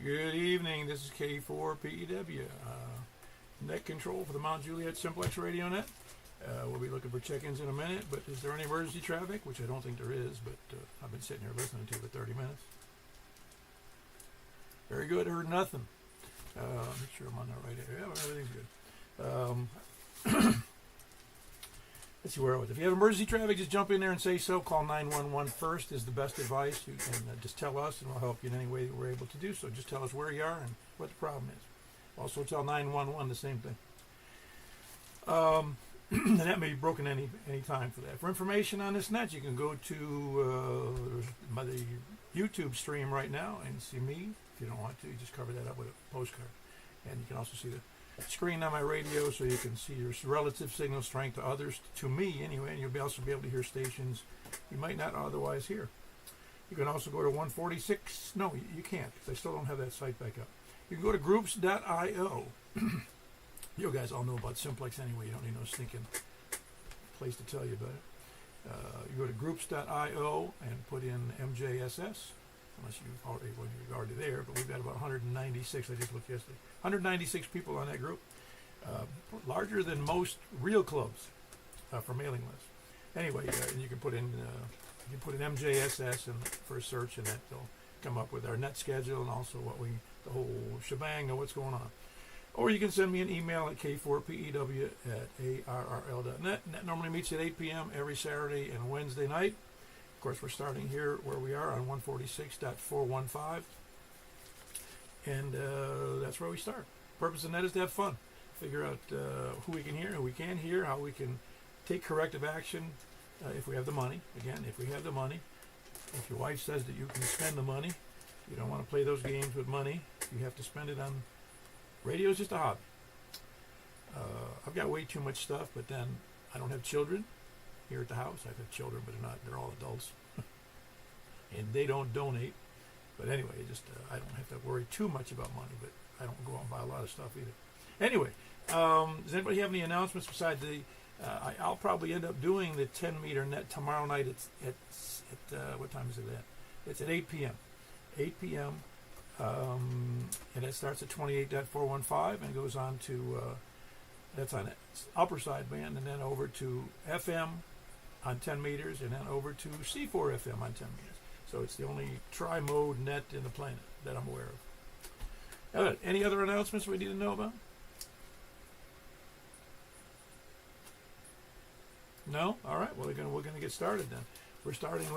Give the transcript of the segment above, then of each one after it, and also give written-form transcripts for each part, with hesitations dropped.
Good evening. This is K4PEW. Net control for the Mount Juliet Simplex Radio Net. We'll be looking for check-ins in a minute, but is there any emergency traffic? Which I don't think there is, but I've been sitting here listening to it for 30 minutes. Very good. Heard nothing. Make sure I'm on the right area. Yeah, everything's good. Let's see where I was. If you have emergency traffic, just jump in there and say so. Call 911 first is the best advice. You can just tell us, and we'll help you in any way that we're able to do so. Just tell us where you are and what the problem is. Also tell 911 the same thing. And that may be broken any time for that. For information on this net, you can go to the YouTube stream right now and see me. If you don't want to, you just cover that up with a postcard. And you can also see the screen on my radio, so you can see your relative signal strength to others, to me anyway, and you'll also be able to hear stations you might not otherwise hear. You can also go to 146. No, you can't, because I still don't have that site back up. You can go to groups.io. You guys all know about Simplex anyway. You don't need no stinking place to tell you about it. You go to groups.io and put in MJSS. Unless you're already there, but we've got about 196. I just looked yesterday. 196 people on that group, larger than most real clubs for mailing lists. Anyway, and you can put in MJSS and for a search, and that'll come up with our net schedule and also the whole shebang of what's going on. Or you can send me an email at k4pew@arrl.net. Net normally meets at 8 p.m. every Saturday and Wednesday night. Of course, we're starting here where we are on 146.415, and that's where we start. Purpose of net is to have fun, figure out who we can hear, who we can't hear, how we can take corrective action if we have the money. Again, if we have the money. If your wife says that you can spend the money, you don't want to play those games with money. You have to spend it on radio. Is just a hobby. I've got way too much stuff, but then I don't have children here at the house. I have children, but they're all adults. And they don't donate. But anyway, I don't have to worry too much about money, but I don't go out and buy a lot of stuff either. Anyway, does anybody have any announcements besides I'll probably end up doing the 10-meter net tomorrow night at what time is it at? It's at 8 p.m. 8 p.m. And it starts at 28.415 and goes on to, that's on its upper side band, and then over to FM on 10 meters, and then over to C4 FM on 10 meters. So it's the only tri-mode net in the planet that I'm aware of. Any other announcements we need to know about? No? All right. Well, we're gonna get started then. We're starting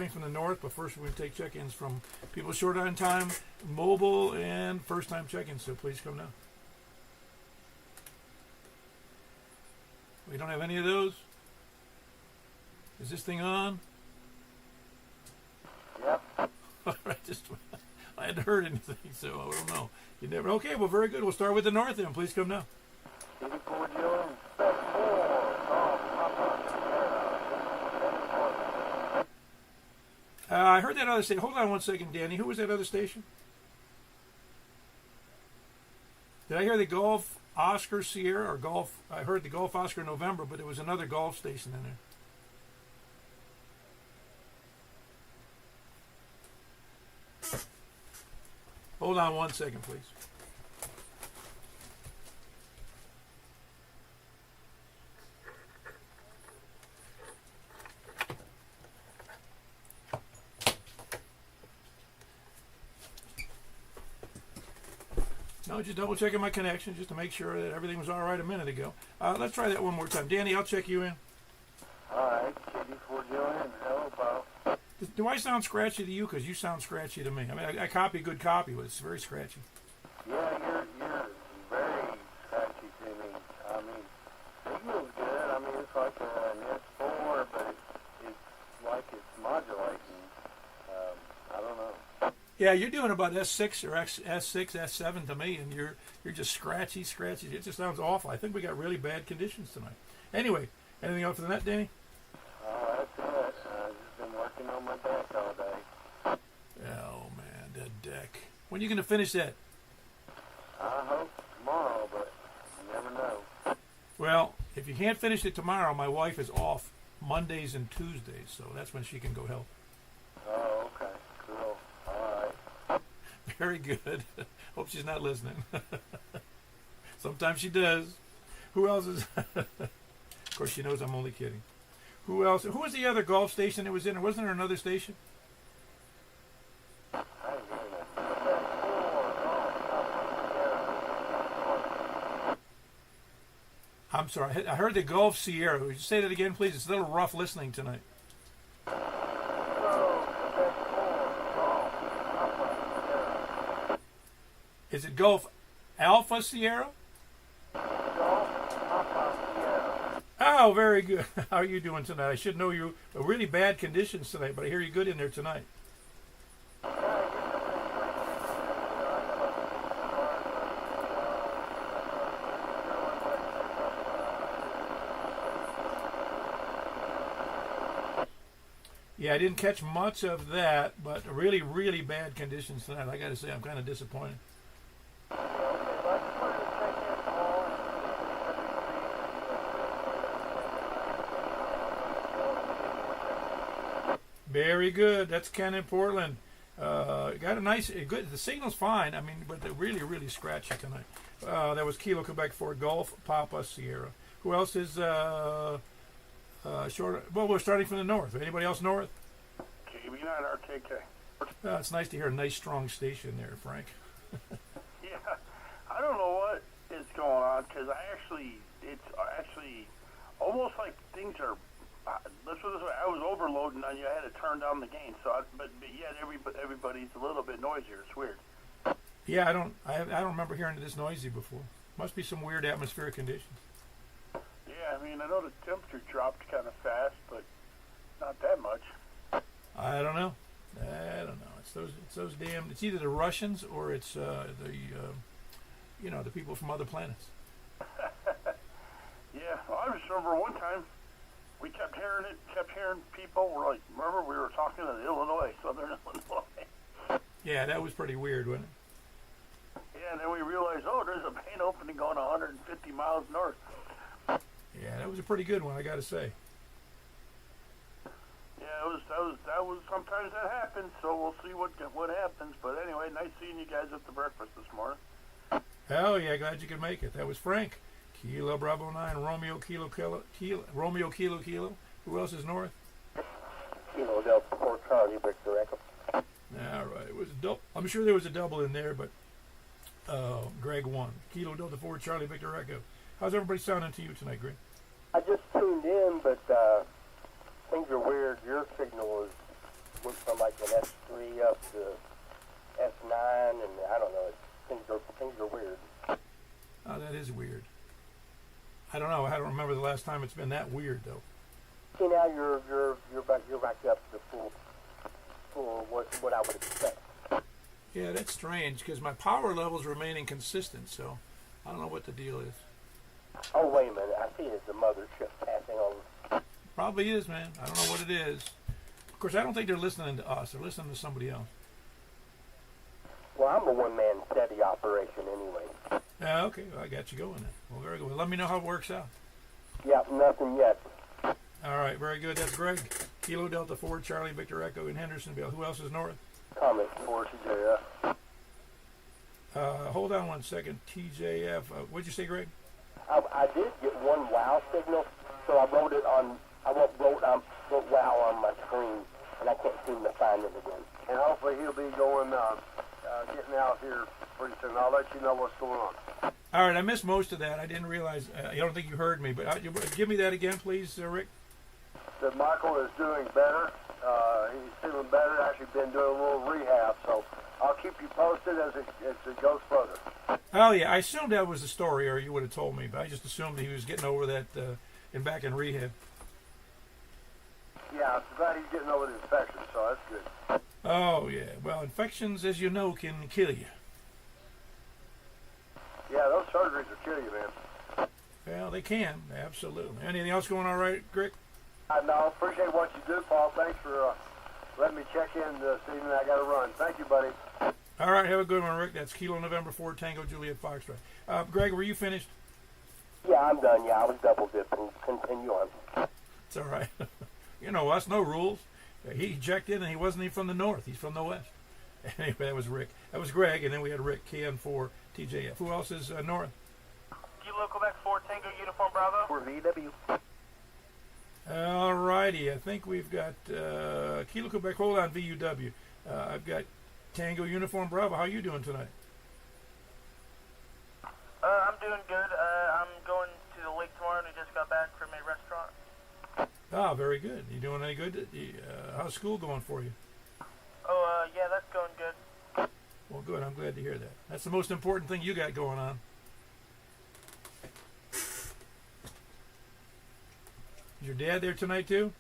from the north, but first we're going to take check-ins from people short on time, mobile, and first-time check-ins. So please come now. We don't have any of those. Is this thing on? Yep. All right, I hadn't heard anything, so I don't know. You never. Okay, well, very good. We'll start with the north then. Please come now. I heard that other station. Hold on one second, Danny. Who was that other station? Did I hear the Golf Oscar Sierra or Golf? I heard the Golf Oscar November, but it was another golf station in there. Hold on one second, please. No, just double checking my connection just to make sure that everything was all right a minute ago. Let's try that one more time. Danny, I'll check you in. All right, KD4 Juliet. Hello, Bob. Do I sound scratchy to you? Because you sound scratchy to me. I mean, I copy good copy, but it's very scratchy. Yeah, you're very scratchy to me. I mean, signal's good. I mean, it's like an S4, but it's like it's modulating. I don't know. Yeah, you're doing about S6 or S6, S7 to me, and you're just scratchy. It just sounds awful. I think we got really bad conditions tonight. Anyway, anything else for the net, Danny? That's it. I've just been working on my deck all day. Oh, man, that deck. When are you going to finish that? I hope tomorrow, but you never know. Well, if you can't finish it tomorrow, my wife is off Mondays and Tuesdays, so that's when she can go help. Oh, okay. Cool. All right. Very good. Hope she's not listening. Sometimes she does. Who else is? Of course, she knows I'm only kidding. Who else? Who was the other golf station it was in? Or wasn't there another station? I'm sorry. I heard the Gulf Sierra. Would you say that again, please? It's a little rough listening tonight. Is it Gulf Alpha Sierra? Oh, very good. How are you doing tonight? I should know you really bad conditions tonight, but I hear you good in there tonight. Yeah, I didn't catch much of that, but really, really bad conditions tonight. I got to say, I'm kind of disappointed. Very good. That's Ken in Portland. Got a nice, good. The signal's fine. I mean, but they're really, really scratchy tonight. That was Kilo Quebec for Golf Papa Sierra. Who else is short? Well, we're starting from the north. Anybody else north? KB9 RKK. It's nice to hear a nice, strong station there, Frank. Yeah, I don't know what is going on because it's actually almost like things are. Let's put it this way. I was overloading on you. I had to turn down the gain. But yet everybody's a little bit noisier. It's weird. Yeah, I don't remember hearing it this noisy before. Must be some weird atmospheric conditions. Yeah, I mean, I know the temperature dropped kind of fast, but not that much. I don't know. It's those damn. It's either the Russians or it's the people from other planets. Yeah, well, I just remember one time. We kept hearing people were like, remember we were talking in Illinois, southern Illinois. Yeah, that was pretty weird, wasn't it? Yeah, and then we realized, there's a vein opening going 150 miles north. Yeah, that was a pretty good one, I got to say. Yeah, that was sometimes that happens, so we'll see what happens. But anyway, nice seeing you guys at the breakfast this morning. Hell yeah, glad you could make it. That was Frank. Kilo Bravo 9, Romeo Kilo. Who else is north? Kilo Delta 4 Charlie Victor Echo. All right, it was a double. I'm sure there was a double in there, but Greg won. Kilo Delta 4 Charlie Victor Echo. How's everybody sounding to you tonight, Greg? I just tuned in, but things are weird. Your signal went from like an S3 up to S9, and I don't know. Things are weird. Oh, that is weird. I don't know. I don't remember the last time it's been that weird, though. See, now you're back up to full what I would expect. Yeah, that's strange because my power level's remaining consistent, so I don't know what the deal is. Oh, wait a minute. I see it's a mothership passing over. Probably is, man. I don't know what it is. Of course, I don't think they're listening to us. They're listening to somebody else. Well, I'm a one-man steady operation anyway. Yeah, okay. Well, I got you going then. Well, very good. Well, let me know how it works out. Yeah, nothing yet. All right, very good. That's Greg. Kilo Delta 4 Charlie Victor Echo in Hendersonville. Who else is north? Comment for TJF. Hold on one second. TJF. What'd you say, Greg? I did get one wow signal, so I wrote wow on my screen, and I can't seem to find it again. And hopefully he'll be going, getting out here pretty soon. I'll let you know what's going on. All right, I missed most of that. I didn't realize. I don't think you heard me, but give me that again, please, Rick. That Michael is doing better. He's feeling better. Actually been doing a little rehab, so I'll keep you posted as it goes further. Oh, yeah, I assumed that was the story, or you would have told me, but I just assumed he was getting over that and back in rehab. Yeah, I'm glad he's getting over the infection, so that's good. Oh, yeah. Well, infections, as you know, can kill you. Yeah, those surgeries will kill you, man. Well, they can, absolutely. Anything else going all right, Greg? No, appreciate what you do, Paul. Thanks for letting me check in this evening. I got to run. Thank you, buddy. All right, have a good one, Rick. That's Kilo November 4 Tango Juliet Foxtrot. Greg, were you finished? Yeah, I'm done. Yeah, I was double dipping. Continue on. It's all right. You know us, no rules. He checked in, and he wasn't even from the north. He's from the west. Anyway, that was Rick. That was Greg, and then we had Rick KN4 TJF. Who else is North? Kilo Quebec 4 Tango Uniform Bravo. For VW. All righty. I think we've got Kilo Quebec. Hold on, VUW. I've got Tango Uniform Bravo. How are you doing tonight? I'm doing good. I'm going to the lake tomorrow, and I just got back from a restaurant. Ah, very good. You doing any good? How's school going for you? Oh, yeah, that's going good. Well, good. I'm glad to hear that. That's the most important thing you got going on. Is your dad there tonight, too?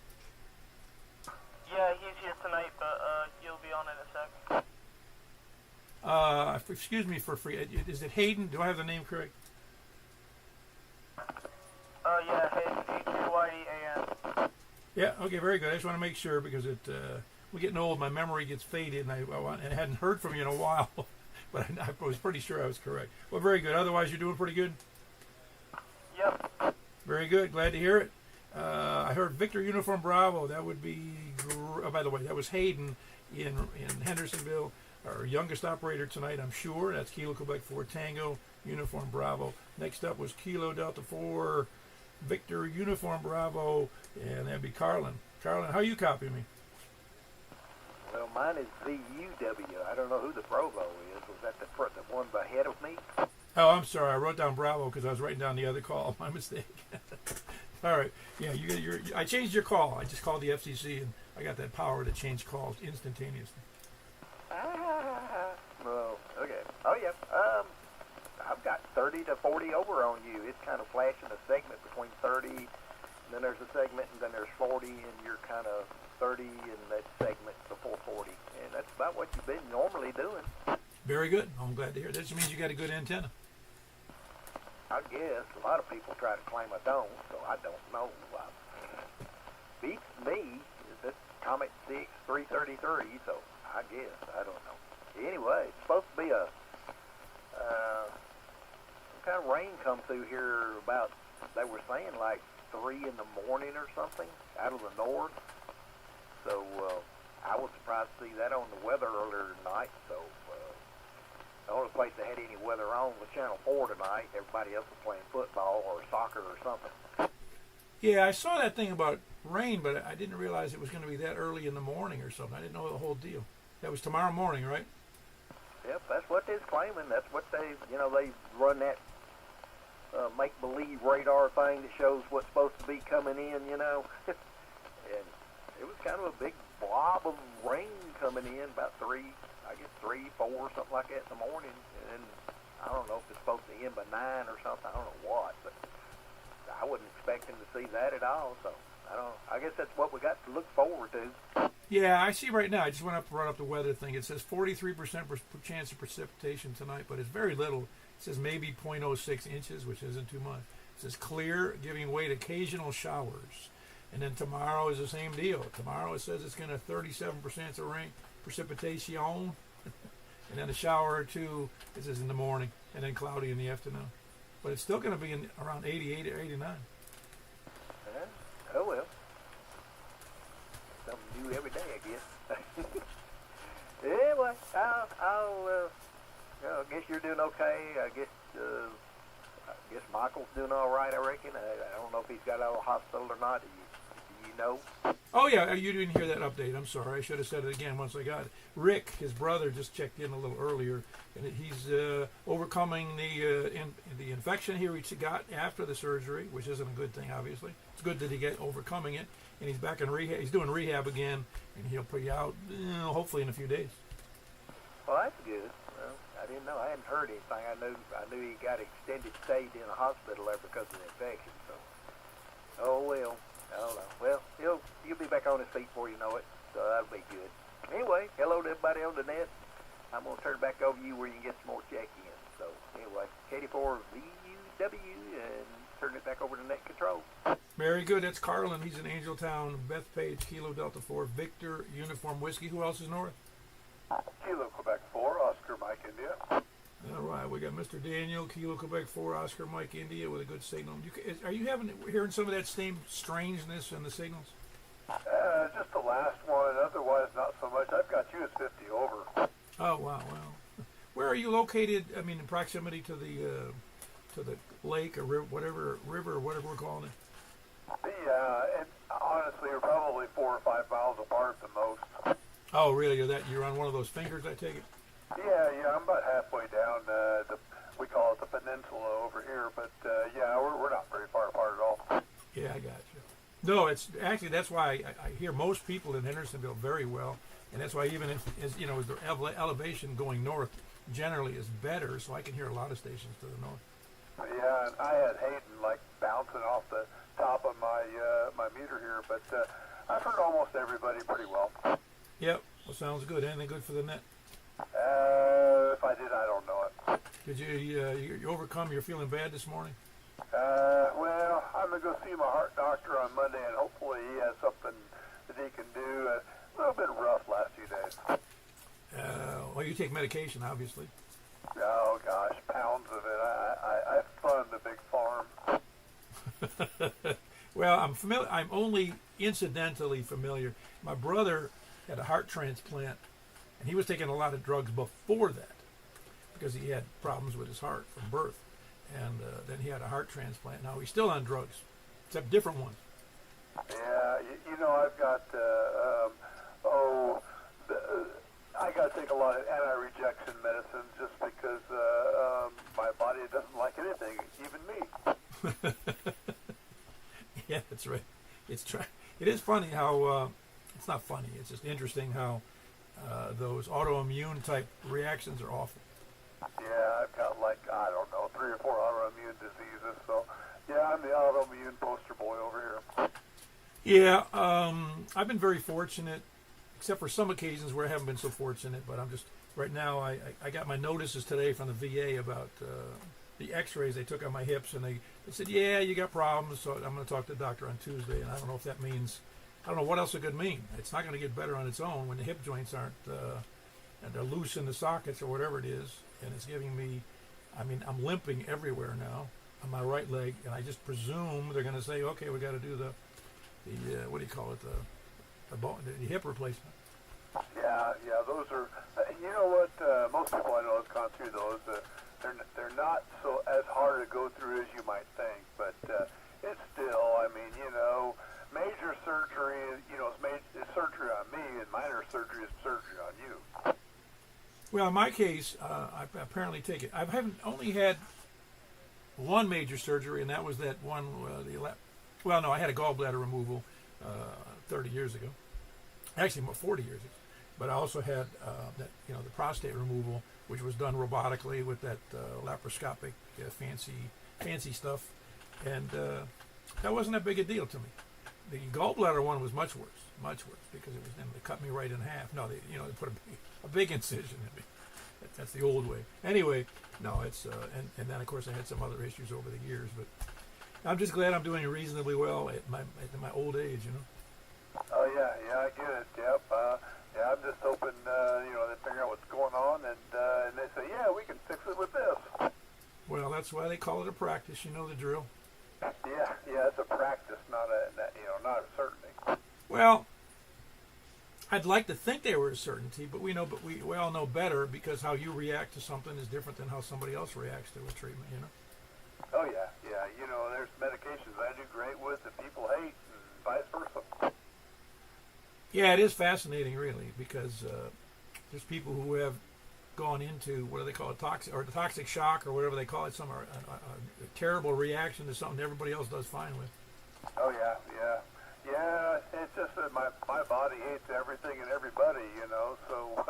Yeah, he's here tonight, but he'll be on in a sec. Excuse me for free. Is it Hayden? Do I have the name correct? Yeah, Hayden. Yeah. Okay. Very good. I just want to make sure because we're getting old. My memory gets faded, and I hadn't heard from you in a while, but I was pretty sure I was correct. Well, very good. Otherwise, you're doing pretty good. Yep. Very good. Glad to hear it. I heard Victor Uniform Bravo. That would be. Oh, by the way, that was Hayden in Hendersonville. Our youngest operator tonight, I'm sure. That's Kilo Quebec 4 Tango Uniform Bravo. Next up was Kilo Delta 4 Victor Uniform Bravo, and that'd be Carlin. Carlin, how you copy me? Well, mine is VUW. I don't know who the Bravo is. Was that the one ahead of me? Oh, I'm sorry. I wrote down Bravo because I was writing down the other call. My mistake. All right. Yeah, I changed your call. I just called the FCC, and I got that power to change calls instantaneously. Well, okay. Oh, yeah. I've got 30 to 40 over on you. It's kind of flashing a segment between 30, and then there's a segment, and then there's 40, and you're kind of 30 in that segment before 40. And that's about what you've been normally doing. Very good. I'm glad to hear. That just means you got a good antenna. I guess a lot of people try to claim I don't, so I don't know. Beats me is this Comet 6 333, so I guess I don't know. Anyway, it's supposed to be some kind of rain come through here about, they were saying like 3 in the morning or something out of the north. So I was surprised to see that on the weather earlier tonight. So the only place that had any weather on was Channel 4 tonight. Everybody else was playing football or soccer or something. Yeah, I saw that thing about rain, but I didn't realize it was going to be that early in the morning or something. I didn't know the whole deal. That was tomorrow morning, right? Yep, that's what they're claiming. That's what they run that make-believe radar thing that shows what's supposed to be coming in, And it was kind of a big blob of rain coming in about 3, 4, something like that in the morning. And I don't know if it's supposed to end by 9 or something. I don't know what, but I wasn't expecting to see that at all. So I guess that's what we got to look forward to. Yeah, I see right now. I just went up to run up the weather thing. It says 43% chance of precipitation tonight, but it's very little. It says maybe 0.06 inches, which isn't too much. It says clear, giving way to occasional showers. And then tomorrow is the same deal. Tomorrow it says it's going to 37% of rain, precipitation, and then a shower or two. It says in the morning, and then cloudy in the afternoon. But it's still going to be around 88 or 89. Oh well. Something new every day, I guess. Anyway, I guess you're doing okay. I guess Michael's doing all right, I reckon. I don't know if he's got out of the hospital or not. Do you know? Oh, yeah, you didn't hear that update. I'm sorry. I should have said it again once I got it. Rick, his brother, just checked in a little earlier, and he's overcoming the infection he got after the surgery, which isn't a good thing, obviously. It's good that he got overcoming it, and he's back in rehab. He's doing rehab again, and he'll be out, hopefully in a few days. Well, that's good. Well, I didn't know. I hadn't heard anything. I knew he got extended stay in a hospital there because of the infection. So, oh well. I don't know. Well, he'll be back on his feet before you know it. So that'll be good. Anyway, hello to everybody on the net. I'm gonna turn it back over to you where you can get some more check-in. So anyway, Katie for VUW and turn it back over to net control. Very good. That's Carlin. He's in Angeltown. Bethpage, Kilo Delta 4, Victor Uniform Whiskey. Who else is north? Kilo Quebec 4, Oscar Mike India. All right, we got Mr. Daniel, Kilo Quebec 4, Oscar Mike India with a good signal. Are you hearing some of that same strangeness in the signals? Just the last one. Otherwise, not so much. I've got you as 50 over. Oh wow, wow. Where are you located? I mean, in proximity to the lake or river or whatever we're calling it. And honestly, we're probably 4 or 5 miles apart at the most. Oh, really? You're on one of those fingers, I take it? Yeah, I'm about halfway down we call it the peninsula over here, but yeah, we're not very far apart at all. Yeah, I got you. No, it's actually that's why I hear most people in Hendersonville very well, and that's why even if the elevation going north generally is better, so I can hear a lot of stations to the north. Yeah, and I had Hayden like bouncing off the top of my my meter here, but I've heard almost everybody pretty well. Yep. Well, sounds good. Anything good for the net? If I did, I don't know it. Did you overcome? You're feeling bad this morning? Well, I'm going to go see my heart doctor on Monday, and hopefully he has something that he can do. A little bit rough last few days. Well, you take medication, obviously. Oh, gosh, pounds of it. I fund a big farm. Well, I'm familiar. I'm only incidentally familiar. My brother had a heart transplant, and he was taking a lot of drugs before that because he had problems with his heart from birth. And then he had a heart transplant. Now he's still on drugs, except different ones. Yeah, I've got, I got to take a lot of anti-rejection medicine just because my body doesn't like anything, even me. Yeah, that's right. It is funny how, it's not funny, it's just interesting how those autoimmune type reactions are awful. Yeah, I've got 3 or 4 autoimmune diseases, so yeah, I'm the autoimmune poster boy over here. Yeah, I've been very fortunate, except for some occasions where I haven't been so fortunate, but I'm just, right now, I got my notices today from the VA about the x-rays they took on my hips, and they said, yeah, you got problems, so I'm going to talk to the doctor on Tuesday, and I don't know if that means, I don't know what else it could mean. It's not going to get better on its own when the hip joints aren't, and they're loose in the sockets or whatever it is, and it's giving me, I'm limping everywhere now on my right leg, and I just presume they're going to say, okay, we got to do the what do you call it, the hip replacement. Yeah, those are, you know what, most people I know have gone through those. They're not so as hard to go through as you might think, but it's still, major surgery, is surgery on me, and minor surgery is surgery on you. Well, in my case, I apparently take it. I haven't only had one major surgery, and that was that one, I had a gallbladder removal 30 years ago. Actually, 40 years ago. But I also had the prostate removal, which was done robotically with that laparoscopic fancy stuff, and that wasn't that big a deal to me. The gallbladder one was much worse, because they cut me right in half. No, they put a big incision in me. That's the old way. Anyway, no, it's and then of course I had some other issues over the years, but I'm just glad I'm doing reasonably well at my old age. Oh yeah, I get it. Yep. Yeah, I'm just hoping they figure out what's going on, and they say, yeah, we can fix it with this. Well, that's why they call it a practice. You know the drill. Yeah, it's a practice, not a certainty. Well, I'd like to think they were a certainty, but we all know better, because how you react to something is different than how somebody else reacts to a treatment. Oh yeah. There's medications I do great with that people hate, and vice versa. Yeah, it is fascinating, really, because there's people who have gone into, what do they call it, toxic shock, or whatever they call it, a terrible reaction to something everybody else does fine with. Oh yeah. It's just that my body hates everything and everybody, So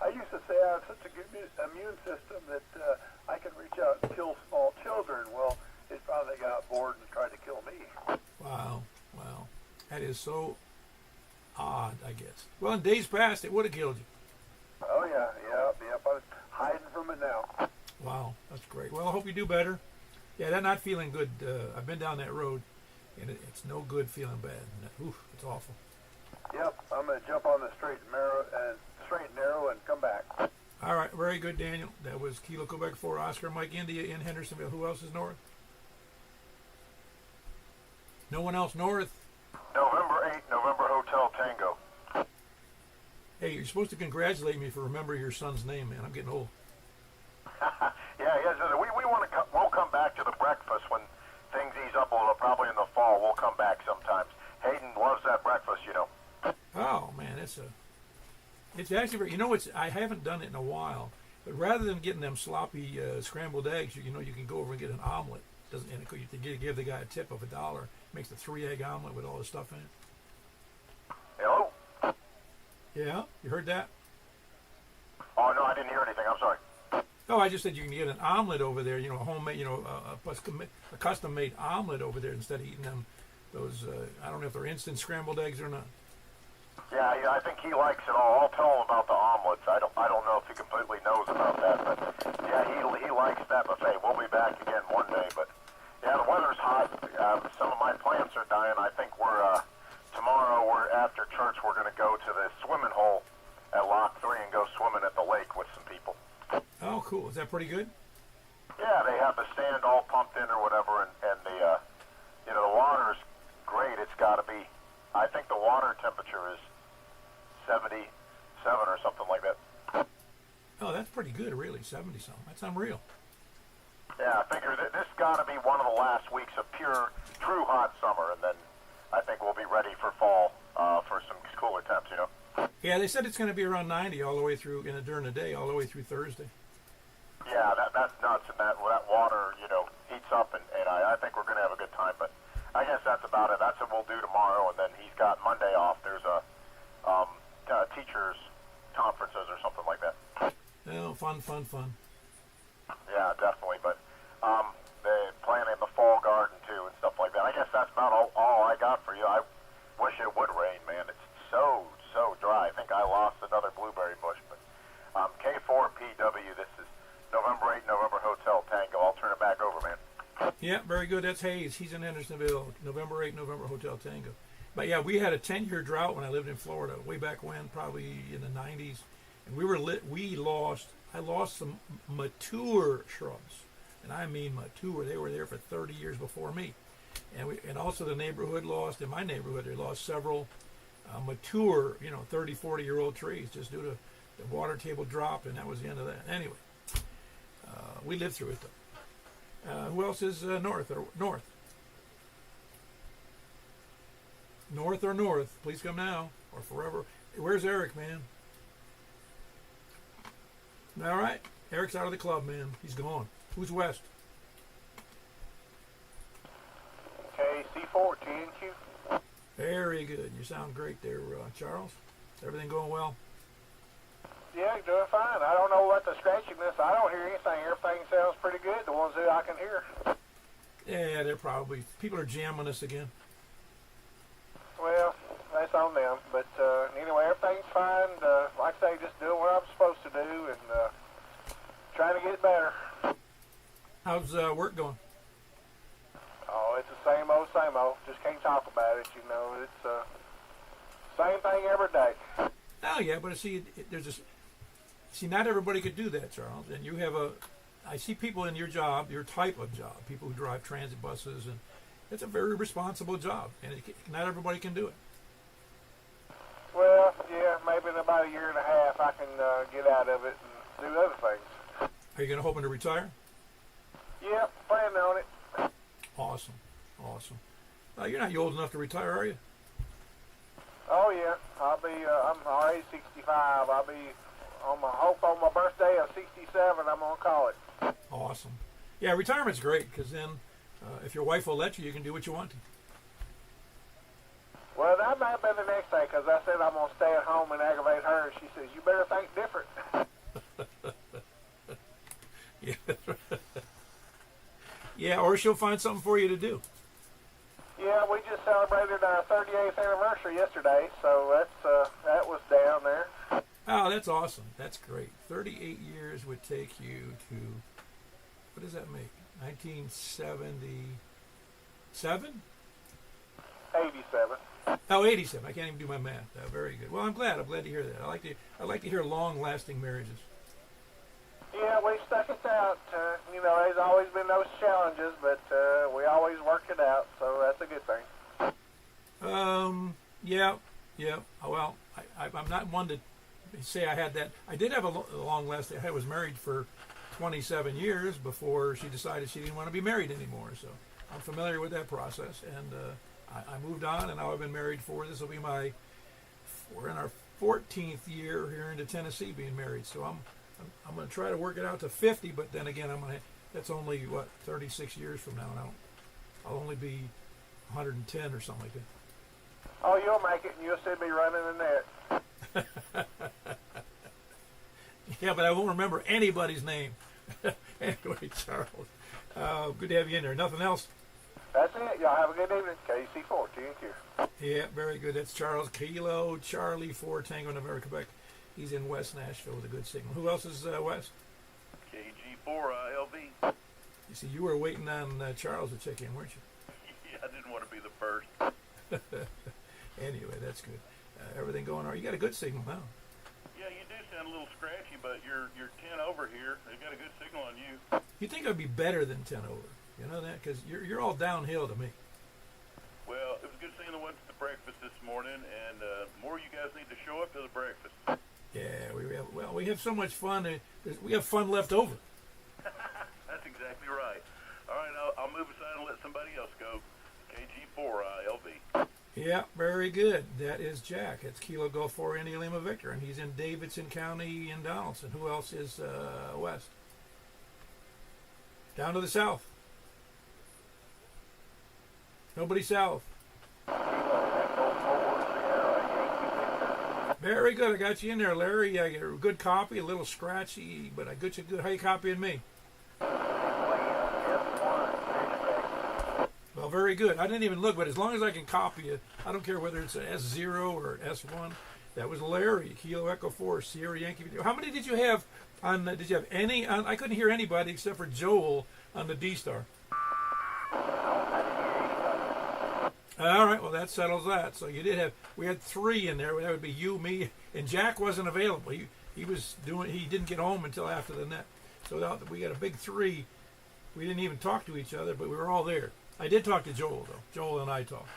I used to say I have such a good immune system that I can reach out and kill small children. Well, it finally got bored and tried to kill me. Wow, that is so odd, I guess. Well, in days past, it would have killed you. Oh yeah. I'm hiding from it now. Wow, that's great. Well, I hope you do better. Yeah, that not feeling good. I've been down that road, and it's no good feeling bad. It's awful. Yep, I'm going to jump on the straight and narrow and come back. All right, very good, Daniel. That was Kilo Quebec 4 Oscar Mike India in Hendersonville. Who else is north? No one else north? November 8, November Hotel Tango. Hey, you're supposed to congratulate me for remembering your son's name, man. I'm getting old. Yeah. So we want to. We'll come back to the breakfast when things ease up a little. Probably in the fall. We'll come back sometimes. Hayden loves that breakfast, you know. Oh man, it's actually very, I haven't done it in a while, but rather than getting them sloppy scrambled eggs, you can go over and get an omelet. Doesn't and you give the guy a tip of $1. Makes a 3-egg omelet with all the stuff in it. Hello. Yeah, you heard that? Oh no, I didn't hear anything. I'm sorry. Oh, I just said you can get an omelet over there. A homemade, a custom-made omelet over there instead of eating them. Those I don't know if they're instant scrambled eggs or not. Yeah, I think he likes it all. I'll tell him about the omelets. I don't know if he completely knows about that, but yeah, he likes that buffet. We'll be back again one day, but yeah, the weather's hot. Some of my plants are dying. I think tomorrow after church we're going to go to the swimming hole at Lock 3 and go swimming at the lake with some people. Oh, cool. Is that pretty good? Yeah, they have the sand all pumped in or whatever, and the water's great. It's got to be. I think the water temperature is 77 or something like that. Oh, that's pretty good, really. 70-something. That's unreal. Yeah, I figure this got to be one of the last weeks of pure, true hot summer, and then I think we'll be ready for fall for some cooler temps, Yeah, they said it's going to be around 90 all the way through during the day, all the way through Thursday. Yeah, that's nuts, and that water, heats up, and I think we're going to have a good time, but I guess that's about it. That's what we'll do tomorrow, and then he's got Monday off. There's a teachers' conferences or something like that. Oh, fun. Yeah, definitely, but they're planning the fall garden, too, and stuff like that. I guess that's about all I got for you. I wish it would rain, man. It's so dry. I think I lost another blueberry bush, but K4PW, this is November 8, November Hotel Tango. I'll turn it back over, man. Yeah, very good. That's Hayes. He's in Hendersonville. November 8, November Hotel Tango. But yeah, we had a 10-year drought when I lived in Florida, way back when, probably in the 90s. And I lost some mature shrubs. And I mean mature. They were there for 30 years before me. And also the neighborhood lost, in my neighborhood, they lost several mature, 30, 40-year-old trees just due to the water table drop, and that was the end of that. Anyway, we lived through it, though. Who else is north? North or north? Please come now or forever. Where's Eric, man? All right, Eric's out of the club, man. He's gone. Who's west? KC4 TNQ. Very good. You sound great there, Charles. Everything going well? Yeah, doing fine. I don't know what the scratchiness. I don't hear anything. Everything sounds pretty good. The ones that I can hear. Yeah, they're probably people are jamming us again. Well, that's on them. But anyway, everything's fine. Like I say, just doing what I'm supposed to do and trying to get better. How's work going? Oh, it's the same old, same old. Just can't talk about it, It's same thing every day. Oh yeah, but not everybody could do that, Charles. And you have I see people in your job, your type of job, people who drive transit buses, and it's a very responsible job, and not everybody can do it. Well, yeah, maybe in about a year and a half I can get out of it and do other things. Are you going to hoping to retire? Yep, planning on it. Awesome. You're not old enough to retire, are you? Oh yeah, I'm already 65. I'll be on my birthday of 67. I'm gonna call it. Awesome. Yeah, retirement's great because then, if your wife will let you, you can do what you want to. Well, that might have been the next day because I said I'm gonna stay at home and aggravate her, and she says you better think different. Yeah, or she'll find something for you to do. Yeah, we just celebrated our 38th anniversary yesterday, so that was down there. Oh, that's awesome. That's great. 38 years would take you to, what does that make? 1977? 87. Oh, 87. I can't even do my math. Very good. Well, I'm glad to hear that. I like to hear long-lasting marriages. Yeah, we stuck it out. There's always been those challenges, but we always work it out, so that's a good thing. Yeah. Well, I'm not one to say I had that. I did have a long last. I was married for 27 years before she decided she didn't want to be married anymore. So I'm familiar with that process, and I moved on, and now I've been married for. This will be we're in our 14th year here into Tennessee being married. So I'm going to try to work it out to 50, but then again, that's only 36 years from now. And I'll only be 110 or something like that. Oh, you'll make it, and you'll see me running the net. Yeah, but I won't remember anybody's name. Anyway, Charles, good to have you in there. Nothing else? That's it. Y'all have a good evening. KC4, TNQ. Yeah, very good. That's Charles Kilo Charlie 4 Tango November, Quebec. He's in West Nashville with a good signal. Who else is West? KG4 LV. You see, you were waiting on Charles to check in, weren't you? Yeah, I didn't want to be the first. Anyway, that's good. Everything going on. You got a good signal now. Yeah, you do sound a little scratchy, but you're 10 over here. They got a good signal on you. You think I'd be better than 10 over? You know that? Because you're all downhill to me. Well, it was good seeing the ones at the breakfast this morning, and more you guys need to show up to the breakfast. Yeah, we have so much fun. We have fun left over. That's exactly right. All right, I'll move aside and let somebody else go. KG4 LV. Yeah, very good. That is Jack. It's Kilo Golf 4 India Lima Victor, and he's in Davidson County in Donaldson. Who else is west? Down to the south. Nobody south. Very good. I got you in there, Larry. I get a good copy, a little scratchy, but I got you good. How you copying me? Well, very good. I didn't even look, but as long as I can copy it, I don't care whether it's an S0 or S1. That was Larry, Kilo Echo 4, Sierra Yankee Video. How many did you have on? Did you have any? I couldn't hear anybody except for Joel on the D-Star. All right, well, that settles that. So we had 3 in there. That would be you, me, and Jack wasn't available. He didn't get home until after the net. So we got a big 3. We didn't even talk to each other, but we were all there. I did talk to Joel, though. Joel and I talked.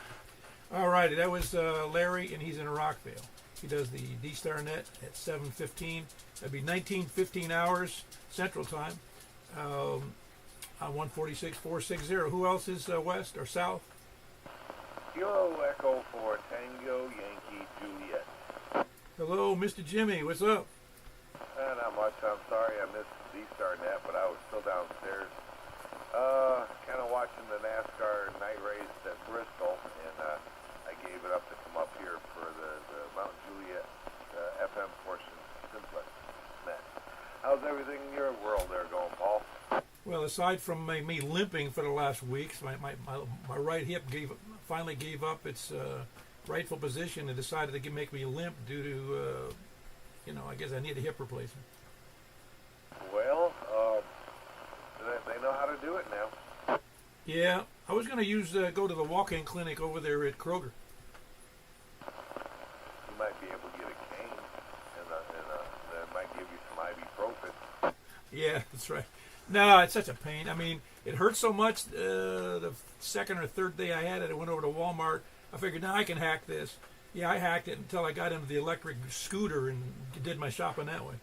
All righty, that was Larry, and he's in Rockville. He does the D-Star net at 7:15. That'd be 19:15 hours Central Time on 146.460. Who else is west or south? Kilo Echo 4 Tango Yankee Juliet. Hello, Mr. Jimmy. What's up? Not much. I'm sorry I missed the D-Star net, but I was still downstairs. Kind of watching the NASCAR night race at Bristol, and I gave it up to come up here for the Mount Juliet FM portion Simplexton net. How's everything in your world there going, Paul? Well, aside from me limping for the last week, my right hip finally gave up its rightful position and decided to make me limp due to, I guess I need a hip replacement. Well, they know how to do it now. Yeah, I was going to go to the walk-in clinic over there at Kroger. You might be able to get a cane, and they might give you some ibuprofen. Yeah, that's right. No, it's such a pain. I mean, it hurt so much the second or third day I had it. I went over to Walmart. I figured, now I can hack this. Yeah, I hacked it until I got into the electric scooter and did my shopping that way.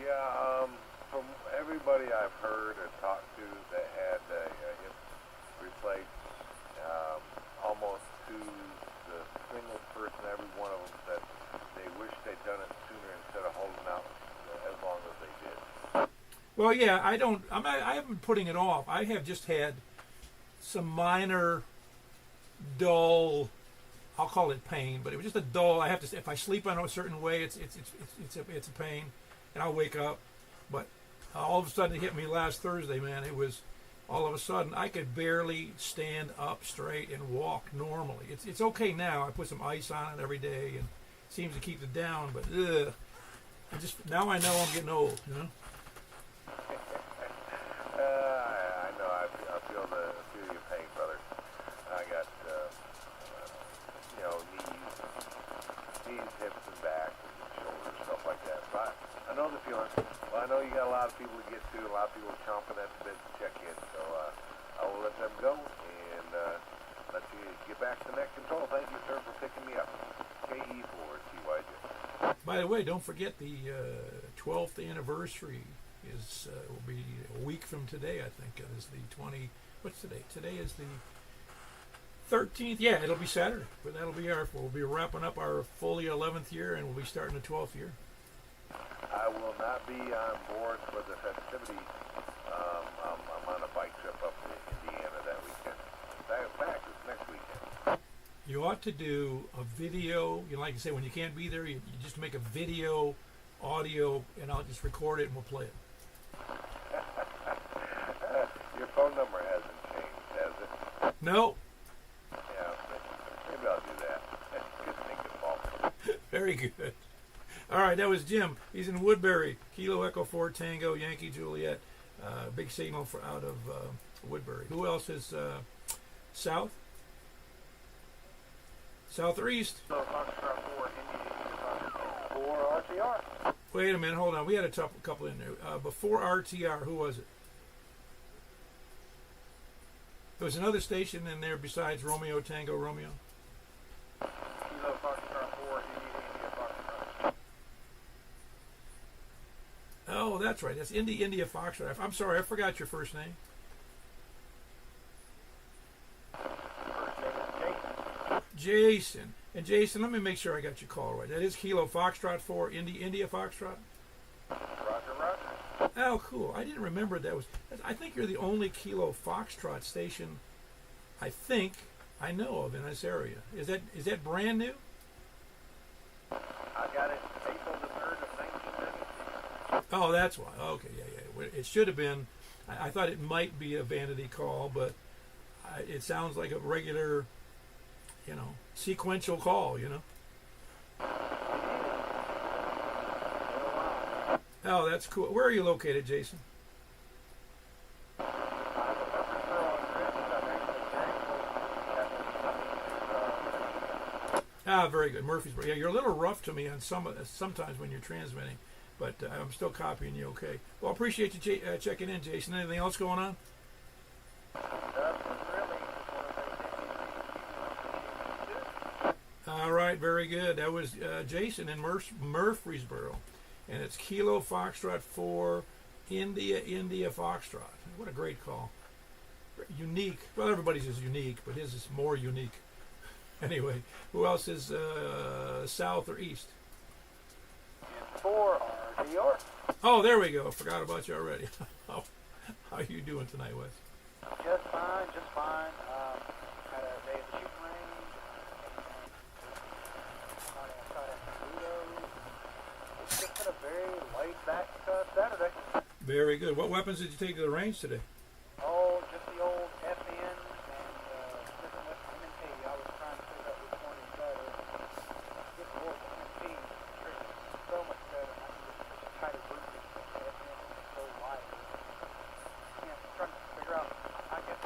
Yeah, from everybody I've heard or talked to that had a hip replaced, almost to the single person, every one of them said they wish they'd done it sooner instead of holding out as long as they did. Well, yeah, I haven't been putting it off. I have just had some minor, dull, I'll call it pain, but it was just a dull. If I sleep on a certain way, it's a pain, and I'll wake up. But all of a sudden, it hit me last Thursday, man. It was all of a sudden I could barely stand up straight and walk normally. It's okay now. I put some ice on it every day, and it seems to keep it down. But now I know I'm getting old, you know. I know. I feel your pain, brother. I got knees, hips, and back, and shoulders, stuff like that. But I know the feeling. Well, I know you got a lot of people to get to, a lot of people chomping at the bit to check in. So I will let them go and let you get back to net control. Thank you, sir, for picking me up. KE for TYJ. By the way, don't forget the 12th anniversary will be a week from today. I think it is the 20. What's today? Today is the 13th. Yeah, it'll be Saturday, but we'll be wrapping up our fully 11th year, and we'll be starting the 12th year. I will not be on board for the festivities. I'm on a bike trip up to Indiana that weekend. In fact, it's next weekend. You ought to do a video. Like I say, when you can't be there, you just make a video, audio, and I'll just record it and we'll play it. Your phone number hasn't changed, has it? No. Yeah, maybe I'll do that. Good thinking, Paul. Very good. All right, that was Jim. He's in Woodbury. Kilo Echo 4 Tango Yankee Juliet. Big signal out of Woodbury. Who else is south? South or east? So Foxtrot 4, India, Or RTR. Wait a minute, hold on. We had a couple in there. Before RTR, who was it? There was another station in there besides Romeo Tango Romeo. Kilo Foxtrot 4, India, Foxtrot. Oh, that's right. That's India Foxtrot. I'm sorry, I forgot your first name. Jason. And Jason, let me make sure I got your call right. That is Kilo Foxtrot 4, India Foxtrot. Roger. Oh, cool. I didn't remember that was. I think you're the only Kilo Foxtrot station I think I know of in this area. Is that brand new? I got it April the 3rd of 1970. Oh, that's why. Okay, yeah. It should have been. I thought it might be a vanity call, but it sounds like a regular, sequential call, Oh, that's cool. Where are you located, Jason? Ah, very good. Murfreesboro. Yeah, you're a little rough to me on sometimes when you're transmitting, but I'm still copying you okay. Well, I appreciate you checking in, Jason. Anything else going on? All right, very good. That was Jason in Murfreesboro, and it's Kilo Foxtrot 4, India Foxtrot. What a great call. Unique. Well, everybody's is unique, but his is more unique. Anyway, who else is south or east? For RTR. Oh, there we go. Forgot about you already. How are you doing tonight, Wes? Just fine, just fine. Had a day of the shooting range. It's just been a very laid-back Saturday. Very good. What weapons did you take to the range today? Oh, just the old FN and different with M&P. I was trying to figure out which one is better. Good Lord, the M&P treats so much better. I can just tighter groups. The FN is so light. Yeah, I'm trying to figure out. I guess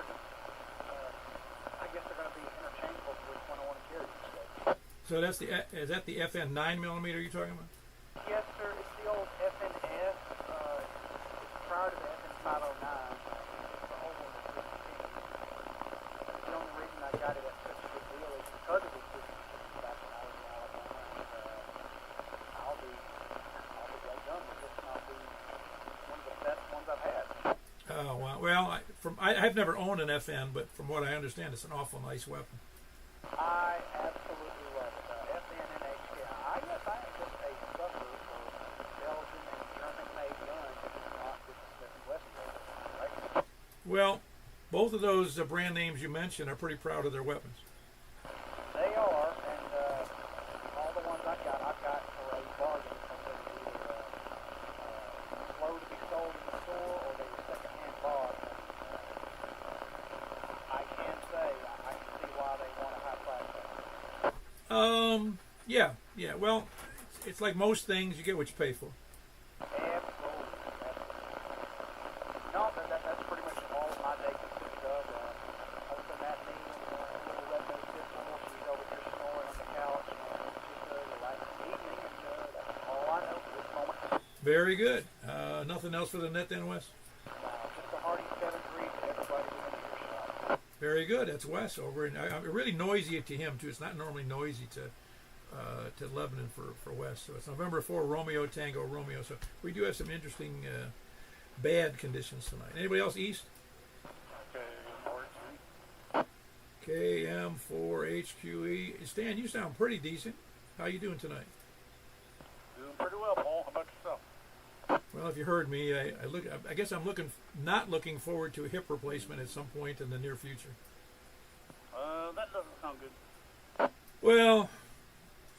they're going to be interchangeable for which one I want to carry each day. So is that the FN 9mm you're talking about? Yes, sir. It's the old FNS. It's prior to the FN 509. It's the old one that's 15. The only reason I got it at such a good deal is because it was 15 back when I was in Alabama. And I'll be right done with this, and I'll be one of the best ones I've had. Oh, wow. Well, I've never owned an FN, but from what I understand, it's an awful nice weapon. I absolutely love it. FN and HK. I guess I am just a sucker for Belgian and German-made guns. It's not just the West right? Well, both of those brand names you mentioned are pretty proud of their weapons. They are, and all the ones I got for a bargain because they were either slow to be sold in the store or they were second-hand bought. I can say I can see why they want a high price tag. Yeah. Well, it's like most things, you get what you pay for. Absolutely. No, that's pretty much all my day consisted of. Hoping that little red-nosed pistol, she's over here snoring on the couch. Just a relaxing evening, and that's all I know at this moment. Very good. Nothing else for the net then, Wes? Just a hearty 7-3 to everybody within earshot. Very good. That's Wes over in. Really noisy to him too. It's not normally noisy to to Lebanon for West. So it's November 4, Romeo Tango Romeo. So we do have some interesting bad conditions tonight. Anybody else east? KM4HQE. Stan, you sound pretty decent. How you doing tonight? Doing pretty well, Paul. How about yourself? Well, if you heard me, I guess I'm not looking forward to a hip replacement at some point in the near future. That doesn't sound good. Well,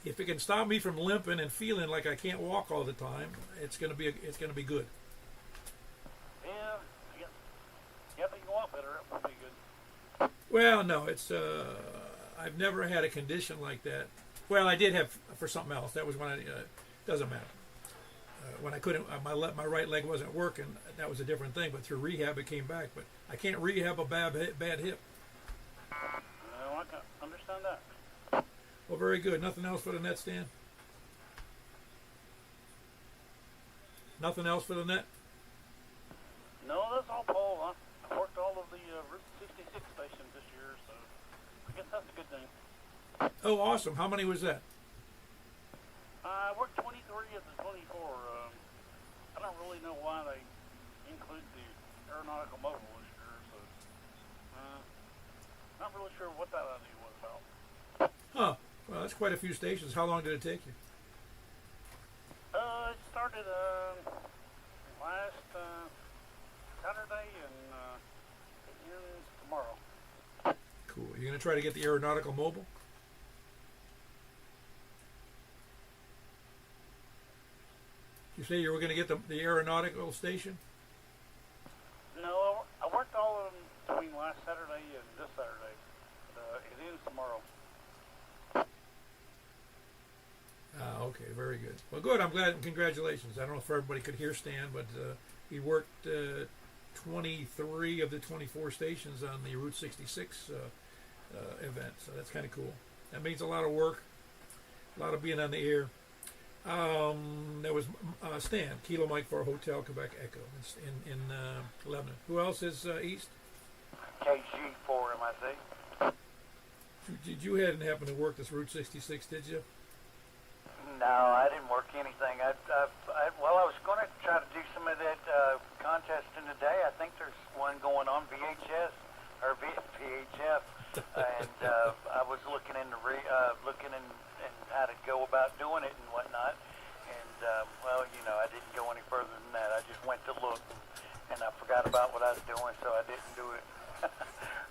if it can stop me from limping and feeling like I can't walk all the time, it's gonna be good. Yeah, I guess. Yeah, if you can walk better, it would be good. Well, no, it's I've never had a condition like that. Well, I did have for something else. That was when I doesn't matter. When I couldn't, my right leg wasn't working. That was a different thing. But through rehab, it came back. But I can't rehab a bad hip. No, I can understand that. Well, very good. Nothing else for the net, Stan? Nothing else for the net? No, that's all, Paul. I worked all of the Route 66 stations this year, so I guess that's a good thing. Oh, awesome. How many was that? I worked 23 of the 24. I don't really know why they include the aeronautical mobile this year, so not really sure what that idea was about. Huh. Well, that's quite a few stations. How long did it take you? It started last Saturday and it ends tomorrow. Cool. You're going to try to get the aeronautical mobile? You say you were going to get the aeronautical station? No, I worked all of them between last Saturday and this Saturday. It ends tomorrow. Okay, very good. Well, good. I'm glad. Congratulations. I don't know if everybody could hear Stan, but he worked 23 of the 24 stations on the Route 66 event, so that's kind of cool. That means a lot of work, a lot of being on the air. There was Stan, Kilo Mike for Hotel Quebec Echo in Lebanon. Who else is east? KG4MIC. Did you hadn't happen to work this Route 66, did you? No, I didn't work anything. I was going to try to do some of that contest in the day. I think there's one going on VHF, and I was looking into looking in how to go about doing it and whatnot. And I didn't go any further than that. I just went to look, and I forgot about what I was doing, so I didn't do it.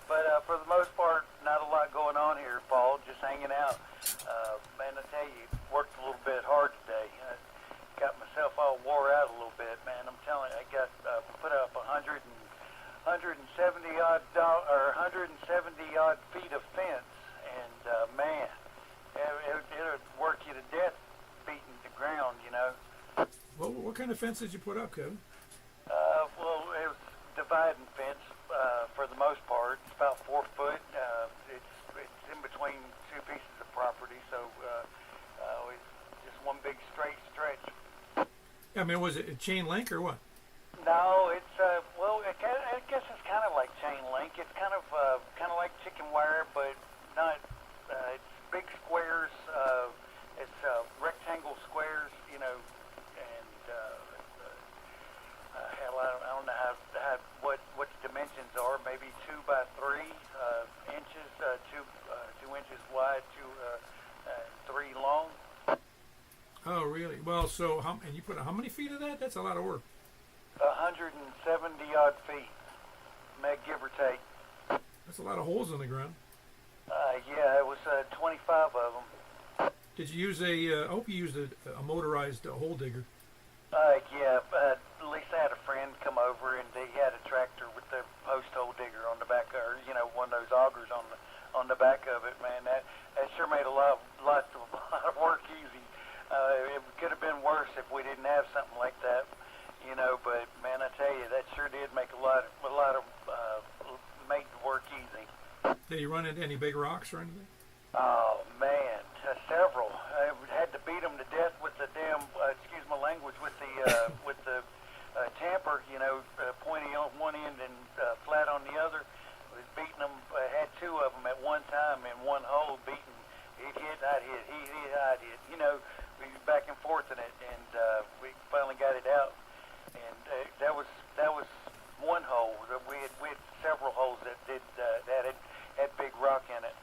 But for the most part, not a lot going on here, Paul. Just hanging out. Man, I tell you, worked a little bit hard today. Got myself all wore out a little bit, man. I'm telling you, I got put up 170 odd feet of fence, and man, it'll work you to death beating the ground, you know. Well, what kind of fence did you put up, Kevin? Well, it was dividing fence for the most part. It's about 4 foot. It's in between two pieces of property, so it's just one big straight stretch. I mean, was it a chain link or what? No, it's I guess it's kind of like chain link. It's kind of like chicken wire, but not. It's big squares. It's rectangle squares, you know, and hell, I don't know what the dimensions are. Maybe 2 by 3 inches, 2 inches wide, 3 long. Oh, really? Well, so and you put how many feet of that? That's a lot of work. 170 odd feet, give or take. That's a lot of holes in the ground. Yeah, it was 25 of them. Did you use I hope you used a motorized hole digger. Yeah, at least I had a friend come over and he had a tractor with the post hole digger on the back, or one of those augers on the back of it. Man, that sure made a lot of work easy. It could have been worse if we didn't have something like that, But man, I tell you, that sure did make a lot of make the work easy. Did you run into any big rocks or anything? Oh man, several. I had to beat them to death with the damn, excuse my language, with the tamper, pointy on one end and flat on the other. I was beating them. I had 2 of them at one time in one hole, beating He'd hit, I'd hit. He'd hit, I'd hit. You know, we was back and forth in it, and we finally got it out. And that was one hole. We had several holes that had big rock in it.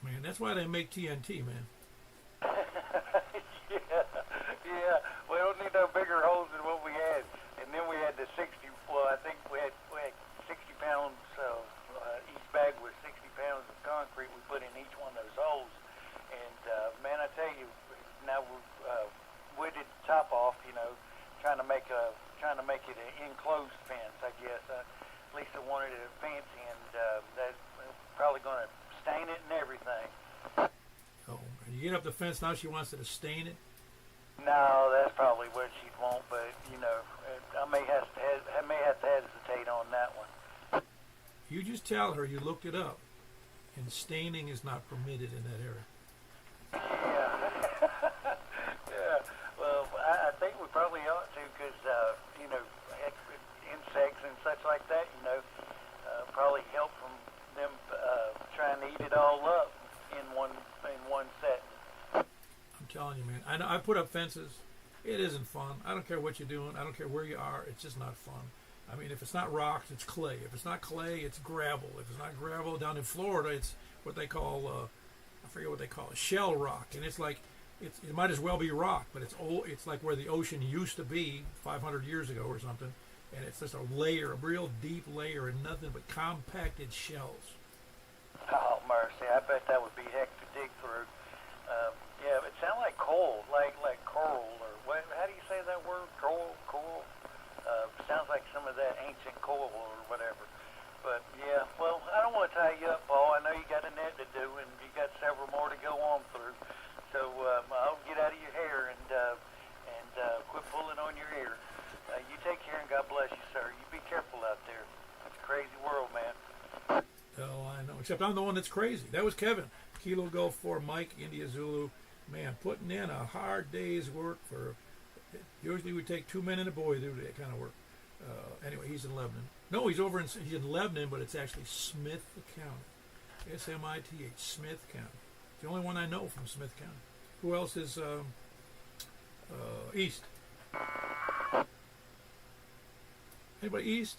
Man, that's why they make TNT, man. yeah. We don't need no bigger holes than what we had. And then we had the 60. Well, I think we had 60 pounds. Each bag was 60 pounds of concrete we put in each one of those holes. And man, I tell you, now we did the top off. You know, trying to make it an enclosed fence. I guess Lisa wanted it fancy, and that probably going to stain it and everything. Oh, you get up the fence now. She wants to stain it. No, that's probably what she'd want, but you know, I may have to hesitate on that one. You just tell her you looked it up, and staining is not permitted in that area. Yeah. Yeah. Well, I think we probably ought to, because you know, insects and such like that, you know, probably help from them trying to eat it all up in one set. I'm telling you, man. I put up fences. It isn't fun. I don't care what you're doing. I don't care where you are. It's just not fun. I mean, if it's not rocks, it's clay. If it's not clay, it's gravel. If it's not gravel, down in Florida, it's what they call, I forget what they call it, shell rock. And it's like, it might as well be rock, but it's old. It's like where the ocean used to be 500 years ago or something. And it's just a layer, a real deep layer, and nothing but compacted shells. Oh, mercy. I bet that would be heck to dig through. Yeah, it sounds like coal, like coral, or what? How do you say that word? Coal? Sounds like some of that ancient coal or whatever. But yeah, well, I don't want to tie you up, Paul. I know you got a net to do, and you got several more to go on through. So I'll get out of your hair and quit pulling on your ear. You take care, and God bless you, sir. You be careful out there. It's a crazy world, man. Oh, I know. Except I'm the one that's crazy. That was Kevin. Kilo Golf 4 Mike, India Zulu. Man, putting in a hard day's work for... Usually we take 2 men and a boy to do that kind of work. Anyway, he's in Lebanon. No, he's in Lebanon, but it's actually Smith County. S-M-I-T-H, Smith County. It's the only one I know from Smith County. Who else is east? Anybody east?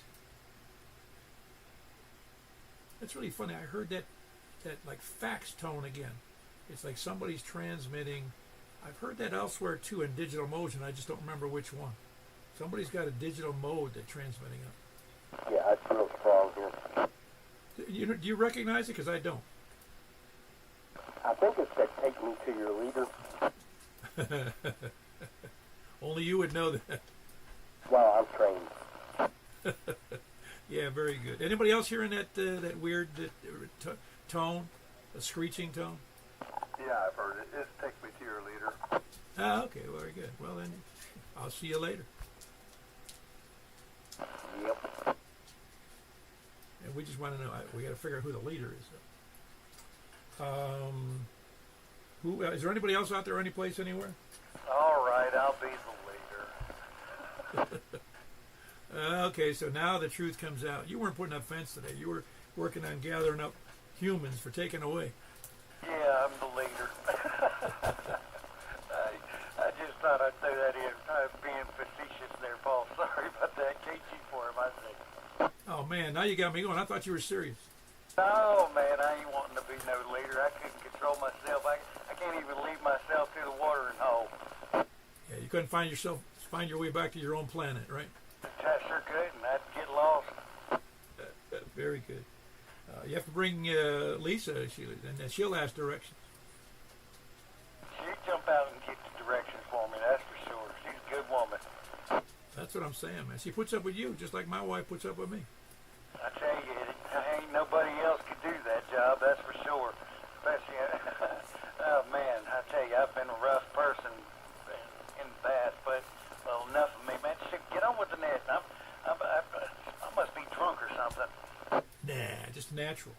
It's really funny. I heard that like fax tone again. It's like somebody's transmitting. I've heard that elsewhere too in digital motion. I just don't remember which one. Somebody's got a digital mode they're transmitting up. Yeah, I feel strong here. Do you recognize it? Because I don't. I think it's that take me to your leader. Only you would know that. Well, I'm trained. Yeah, very good. Anybody else hearing that weird tone, a screeching tone? Yeah, I've heard it. It's take me to your leader. Ah, okay, very good. Well then, I'll see you later. Yep. And we just want to know. We got to figure out who the leader is. Who is there? Anybody else out there? Any place, anywhere? All right, I'll be the leader. Okay, so now the truth comes out. You weren't putting up fence today. You were working on gathering up humans for taking away. Yeah, I'm the leader. I just thought I'd throw that in. Being facetious there, Paul. Sorry about that. KG for him, I think. Oh, man, now you got me going. I thought you were serious. No, man, I ain't wanting to be no leader. I couldn't control myself. I can't even lead myself to the watering hole. Yeah, you couldn't find your way back to your own planet, right? I sure couldn't. I'd get lost. Very good. You have to bring Lisa, and she'll ask directions. She'd jump out and get the directions for me, that's for sure. She's a good woman. That's what I'm saying, man. She puts up with you just like my wife puts up with me. I tell you, ain't nobody else could do that job, that's for sure. Especially, oh man, I tell you, I've been a rough person in the past, but well, enough of me, man. Shit, get on with the net. I must be drunk or something. Nah, just natural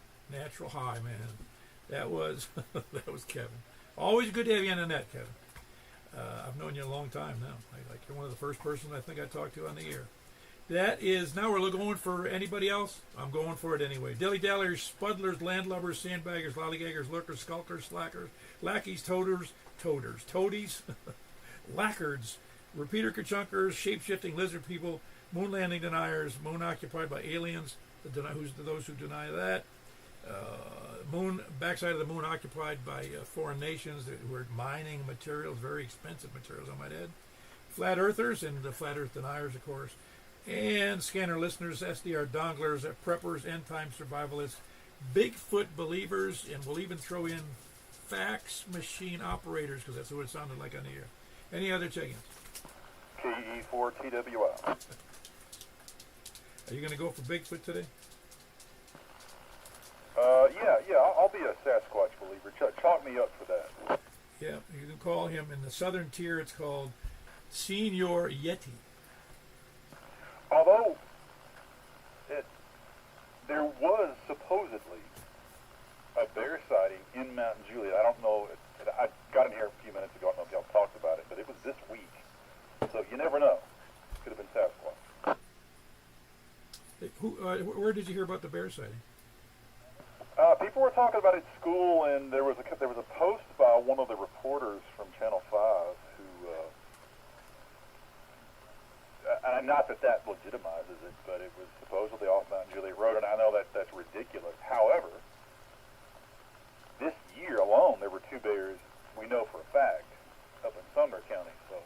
high, man. That was Kevin. Always good to have you on the net, Kevin. I've known you a long time now. You're one of the first persons I think I talked to on the air. That is, now we're going for anybody else? I'm going for it anyway. Dilly-dallers, spuddlers, landlubbers, sandbaggers, lollygaggers, lurkers, skulkers, slackers, lackeys, toadies, lackards, repeater kachunkers, shape-shifting lizard people, moon landing deniers, moon occupied by aliens, those who deny that, moon backside of the moon occupied by foreign nations who are mining materials, very expensive materials, I might add, flat earthers and the flat earth deniers, of course, and scanner listeners, SDR donglers, preppers, end-time survivalists, Bigfoot believers, and we'll even throw in fax machine operators, because that's what it sounded like on the air. Any other check-ins? KE4TWI. Are you going to go for Bigfoot today? Yeah, I'll be a Sasquatch believer. Chalk me up for that. Yeah, you can call him, in the southern tier, it's called Senior Yeti. Although, there was supposedly a bear sighting in Mountain Juliet. I don't know. I got in here a few minutes ago. I don't know if y'all talked about it, but it was this week. So you never know. Could have been Sasquatch. Where did you hear about the bear sighting? People were talking about it at school, and there was a post by one of the reporters from Channel 5 who, not that legitimizes it, but it was supposedly off Mountain Juliet Road, and I know that's ridiculous. However, this year alone, there were 2 bears we know for a fact up in Sumner County. So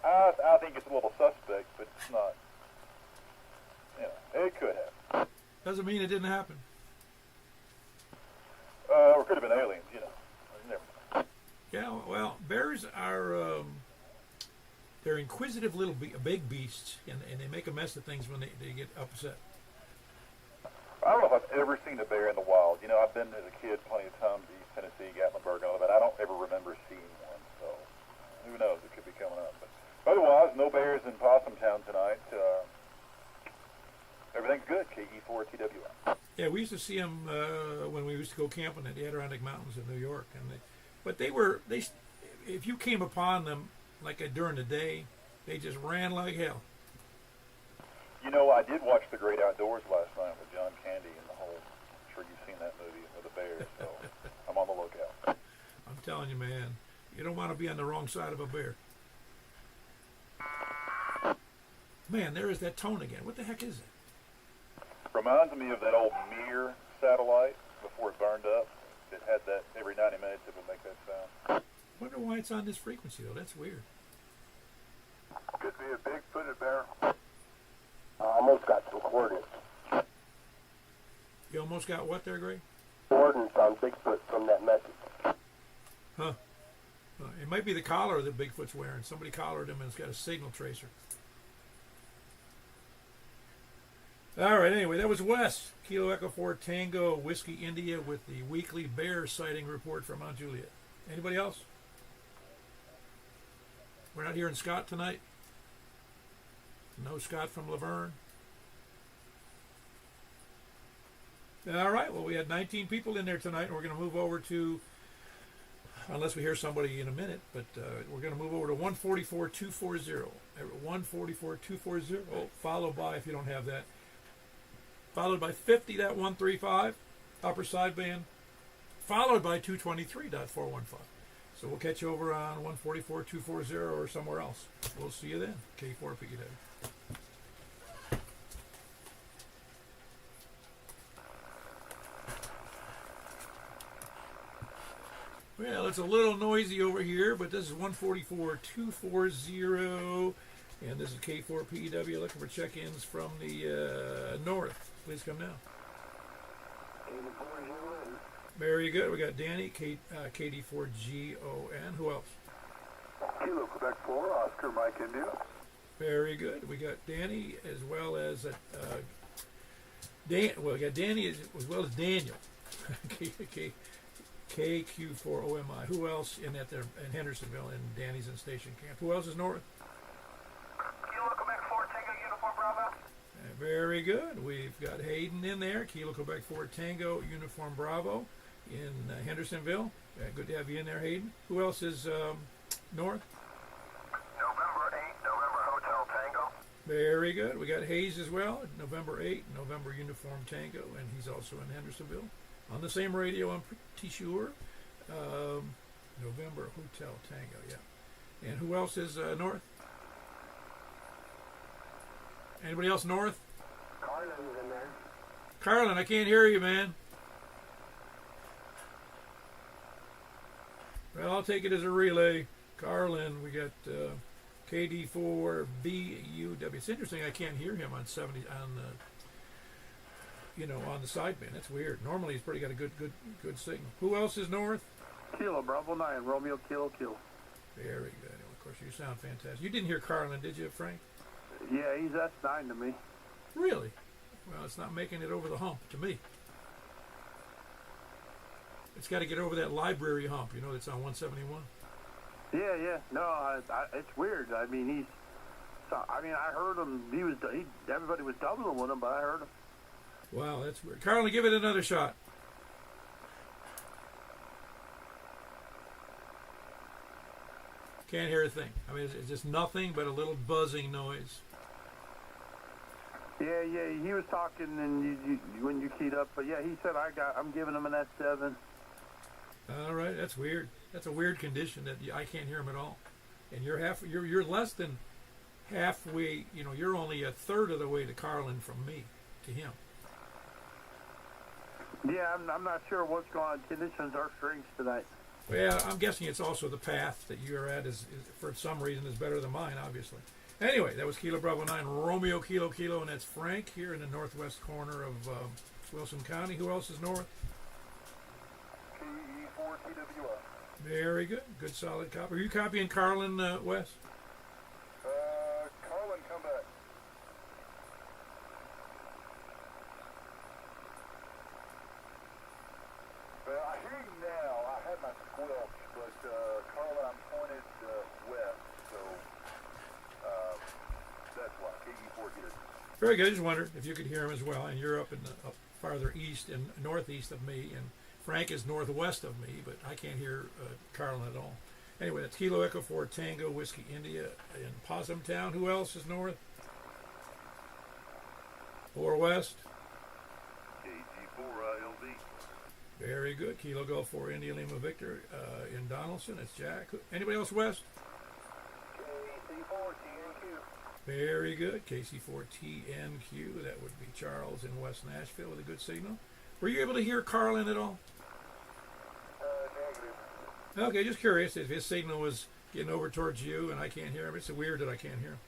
I think it's a little suspect, but it's not. It could happen. Doesn't mean it didn't happen. Or it could have been aliens, You never know. Yeah, well, bears are they're inquisitive little big beasts, and they make a mess of things when they get upset. I don't know if I've ever seen a bear in the wild. I've been as a kid plenty of times to East Tennessee, Gatlinburg, and all that. I don't ever remember seeing one, so who knows? It could be coming up. But otherwise, no bears in Possum Town tonight. Everything's good. KE4TWI. Yeah, we used to see them when we used to go camping in the Adirondack Mountains in New York, but they if you came upon them during the day, they just ran like hell. I did watch The Great Outdoors last night with John Candy and the whole. I'm sure you've seen that movie with the bears, so I'm on the lookout. I'm telling you, man, you don't want to be on the wrong side of a bear. Man, there is that tone again. What the heck is it? Reminds me of that old Mir satellite before it burned up. It had that every 90 minutes it would make that sound. Wonder why it's on this frequency though. That's weird. Could be a big-footed bear. I almost got some coordinates. You almost got what there, Greg? Coordinates on Bigfoot from that message. Huh. It might be the collar that Bigfoot's wearing. Somebody collared him and it's got a signal tracer. All right, anyway, that was Wes. Kilo Echo 4 Tango Whiskey India with the weekly bear sighting report from Mount Juliet. Anybody else? We're not hearing Scott tonight. No Scott from Laverne. All right, well, we had 19 people in there tonight, and we're going to move over to, unless we hear somebody in a minute, but we're going to move over to 144-240. 144-240, followed by, if you don't have that, followed by 50.135, upper sideband, followed by 223.415. So we'll catch you over on 144-240 or somewhere else. We'll see you then. K4PW. Well, it's a little noisy over here, but this is 144-240, and this is K4PW looking for check-ins from the north. Please come now. Very good. We got Danny, KD4GON. Who else? Kilo Quebec 4, Oscar Mike India. Very good. We got Danny as well as we got Danny as well as Daniel. KQ4OMI. Who else in Hendersonville, and Danny's in Station Camp? Who else is north? Kilo Quebec 4, Tango Uniform Bravo. Very good. We've got Hayden in there. Kilo Quebec 4 Tango Uniform Bravo in Hendersonville. Good to have you in there, Hayden. Who else is north? November 8, November Hotel Tango. Very good. We got Hayes as well, November 8, November Uniform Tango, and he's also in Hendersonville. On the same radio, I'm pretty sure. November Hotel Tango, yeah. And who else is north? Anybody else north? Carlin's in there. Carlin, I can't hear you, man. Well, I'll take it as a relay. Carlin, we got KD4BUW. It's interesting I can't hear him on 70 on on the sideband. That's weird. Normally he's pretty got a good signal. Who else is north? Kilo, Bravo 9, Romeo, Kilo, Kilo. Very good. Of course, you sound fantastic. You didn't hear Carlin, did you, Frank? Yeah, he's S9 to me. Really? Well, it's not making it over the hump to me. It's got to get over that library hump, that's on 171. Yeah. No, it's weird. I mean, I heard him. Everybody was doubling with him, but I heard him. Wow, that's weird. Carlin, give it another shot. Can't hear a thing. I mean, it's just nothing but a little buzzing noise. Yeah, he was talking, and you when you keyed up, but yeah, he said I'm giving him an S7. All right, that's weird. That's a weird condition that I can't hear him at all. And you're less than halfway. You're only a third of the way to Carlin from me to him. Yeah, I'm not sure what's going on. Conditions are strange tonight. Well, I'm guessing it's also the path that you're at is for some reason is better than mine, obviously. Anyway, that was Kilo Bravo 9, Romeo Kilo Kilo, and that's Frank here in the northwest corner of Wilson County. Who else is north? KE4TWI. Very good. Good solid copy. Are you copying Carlin, Wes? Carlin, come back. Well, I hear you now. I had my squelch, but Carlin, I'm pointed west, so that's why. KE4 here. Very good. I just wondered if you could hear him as well. And you're up farther east and northeast of me, and Frank is northwest of me, but I can't hear Carlin at all. Anyway, that's Kilo Echo 4 Tango Whiskey India in Possum Town. Who else is north? Or west? KG4 LD. Very good. Kilo Golf 4 India Lima Victor in Donaldson. That's Jack. Anybody else west? KC4 TNQ. Very good. KC4TNQ. That would be Charles in West Nashville with a good signal. Were you able to hear Carlin at all? Negative. Okay, just curious if his signal was getting over towards you and I can't hear him. It's weird that I can't hear him.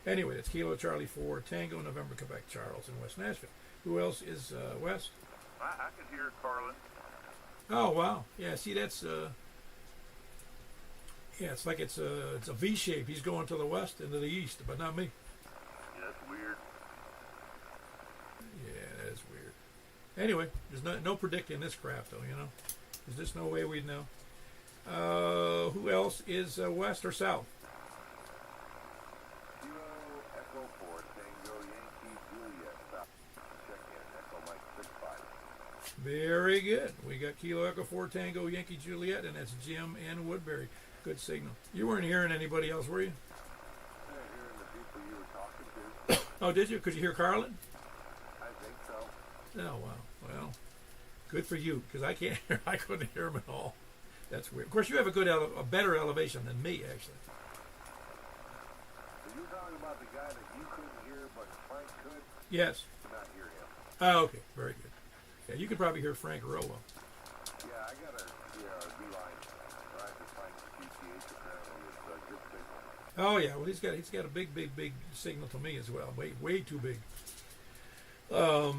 Anyway, it's Kilo Charlie 4 Tango November Quebec Charles in West Nashville. Who else is west? I could hear Carlin. Oh wow, yeah. See, that's it's like it's a V shape. He's going to the west and to the east, but not me. Yeah, that's weird. Yeah, that is weird. Anyway, there's no predicting this crap though. There's just no way we'd know. Who else is west or south? Kilo Echo 4 Tango Yankee Juliet. Check in. Echo Mike 65. Very good. We got Kilo Echo 4 Tango Yankee Juliet, and that's Jim and Woodbury. Good signal. You weren't hearing anybody else, were you? Hearing the people you were talking to. Oh, did you? Could you hear Carlin? I think so. Oh, wow. Well, good for you, because I can't hear. I couldn't hear him at all. That's weird. Of course, you have a better elevation than me, actually. So you're talking about the guy that you couldn't hear, but Frank could Yes. not hear him. Oh, okay. Very good. Yeah, you could probably hear Frank real well. Yeah, I got a beeline. I have to find the GTH apparently is a good signal. Oh yeah. Well, he's got a big signal to me as well. Way too big. I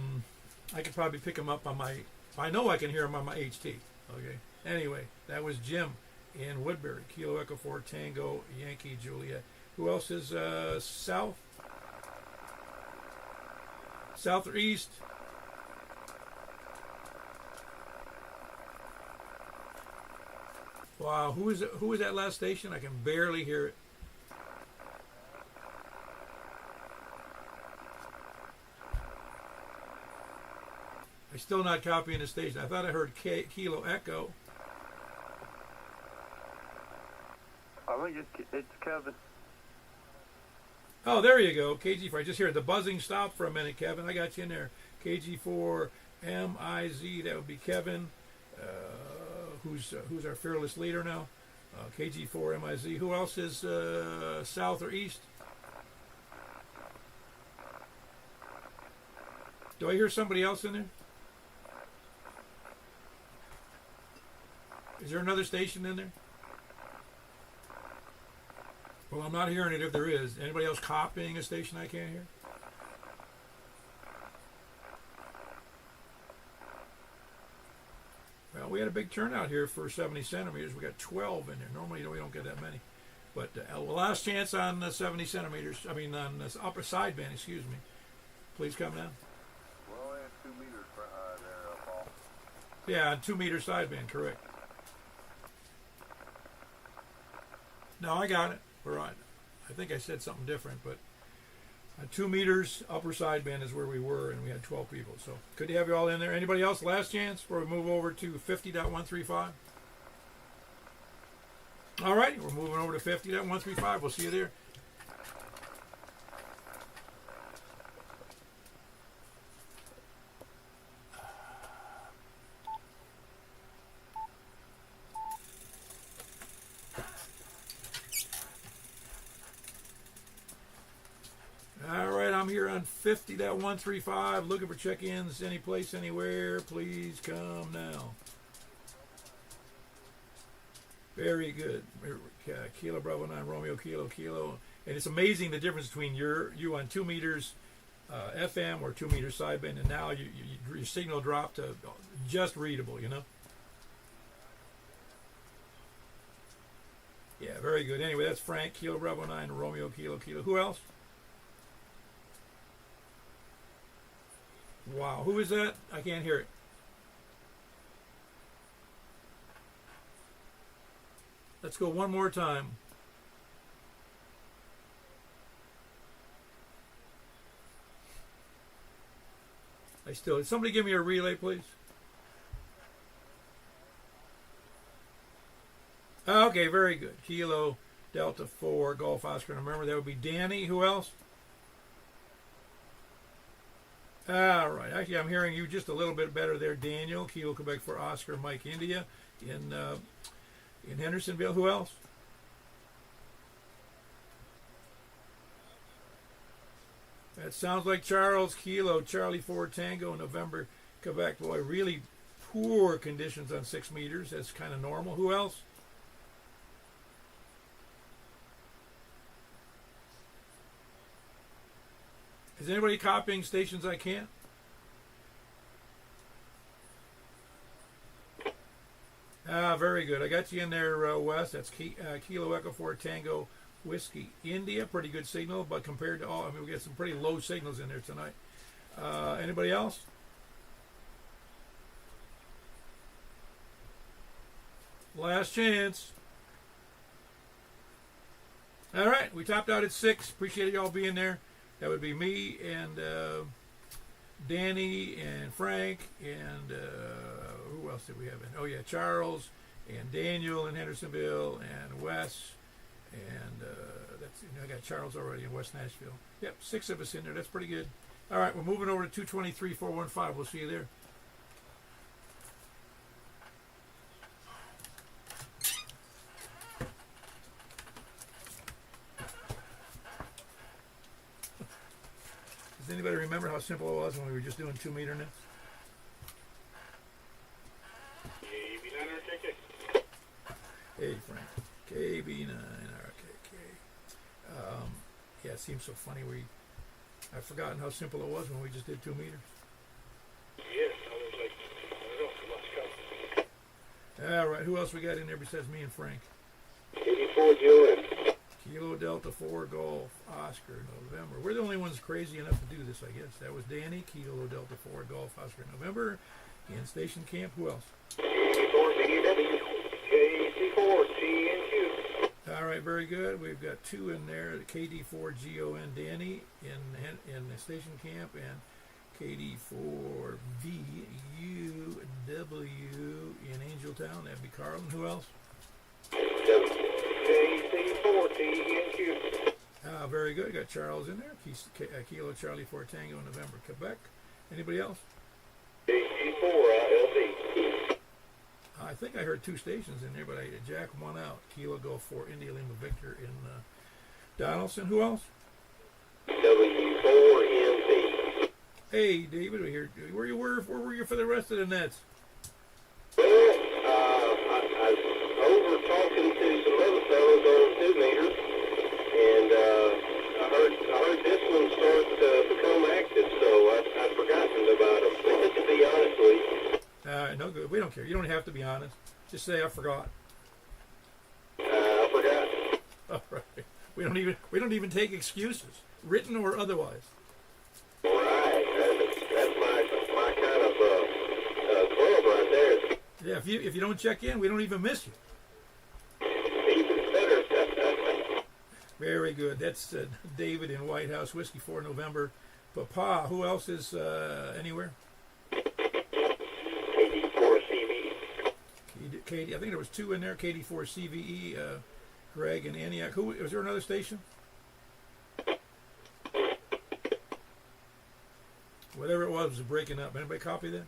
could probably pick him up on my. I know I can hear him on my HT. Okay. Anyway, that was Jim in Woodbury. Kilo Echo 4 Tango Yankee Juliet. Who else is south? South or east? Wow, who is that last station? I can barely hear it. I'm still not copying the station. I thought I heard Kilo Echo. I think it's Kevin. Oh, there you go. KG4. I just heard the buzzing stop for a minute, Kevin. I got you in there. KG4 MIZ. That would be Kevin, who's our fearless leader now. KG4 MIZ. Who else is south or east? Do I hear somebody else in there? Is there another station in there? Well, I'm not hearing it if there is. Anybody else copying a station I can't hear? Well, we had a big turnout here for 70 centimeters. We got 12 in there. Normally, we don't get that many. But last chance on 70 centimeters. I mean, on this upper sideband, excuse me. Please come down. Well, only had 2 meters there, Paul. Yeah, on 2 meter sideband, correct. No, I got it. We're on. I think I said something different, but 2 meters upper sideband is where we were, and we had 12 people. So good to have you all in there. Anybody else? Last chance before we move over to 50.135. All right, we're moving over to 50.135. We'll see you there. All right, I'm here on 50.135, looking for check-ins, any place, anywhere. Please come now. Very good. Kilo Bravo 9 Romeo Kilo. And it's amazing the difference between you on 2 meters FM or 2 meters sideband, and now your signal dropped to just readable, you know? Yeah, very good. Anyway, that's Frank, Kilo Bravo 9 Romeo Kilo. Who else? Wow, who is that? I can't hear it. Let's go one more time. Somebody give me a relay, please. Okay, very good. Kilo Delta 4 Golf Oscar. Remember, that would be Danny. Who else? All right. Actually, I'm hearing you just a little bit better there, Daniel. Kilo Quebec for Oscar Mike India in Hendersonville. Who else? That sounds like Charles. Kilo Charlie 4 Tango November Quebec. Boy, really poor conditions on 6 meters. That's kind of normal. Who else? Is anybody copying stations I can't? Very good. I got you in there, Wes. That's Kilo Echo 4 Tango Whiskey India. Pretty good signal, but compared to all, we get some pretty low signals in there tonight. Anybody else? Last chance. All right, we topped out at 6. Appreciate y'all being there. That would be me and Danny and Frank and who else did we have in? Oh yeah, Charles and Daniel in Hendersonville and Wes and I got Charles already in West Nashville. Yep, 6 of us in there. That's pretty good. All right, we're moving over to 223.415. We'll see you there. Does anybody remember how simple it was when we were just doing 2 meter nets? Hey, Frank. KB9RKK. Yeah, it seems so funny. I've forgotten how simple it was when we just did 2 meters. Yes, I was like, I don't know, All right, who else we got in there besides me and Frank? 84 Juliet. Kilo Delta 4 Golf Oscar November. We're the only ones crazy enough to do this, I guess. That was Danny. Kilo Delta 4 Golf Oscar November in Station Camp. Who else? 84 BW. KC4 TNQ. All right, very good. We've got 2 in there. KD4GON Danny in the Station Camp and KD4VUW in Angeltown. That'd be Carlin. Who else? KC4 TNQ. Very good. Got Charles in there. Kilo Charlie 4 Tango November, Quebec. Anybody else? KG4 LD. I think I heard 2 stations in there, but I jacked one out. Kilo Go 4 India Lima Victor in Donaldson. Who else? W4MB. Hey, David, we hear. Where were you for the rest of the nets? Well, I was over talking to some other fellows on 2 meters, and I heard this one start to become active, so I'd forgotten about them, to be honest with you. No good. We don't care. You don't have to be honest. Just say I forgot. I forgot. All right. We don't even take excuses, written or otherwise. Right. That's my kind of club right there. Yeah. If you don't check in, we don't even miss you. Even better. Very good. That's David in White House Whiskey 4 November. Papa. Who else is anywhere? KD4 CB. Katie. I think there was 2 in there. KD4 CVE. Greg and Antioch. Who was there? Another station? Whatever it was breaking up. Anybody copy that?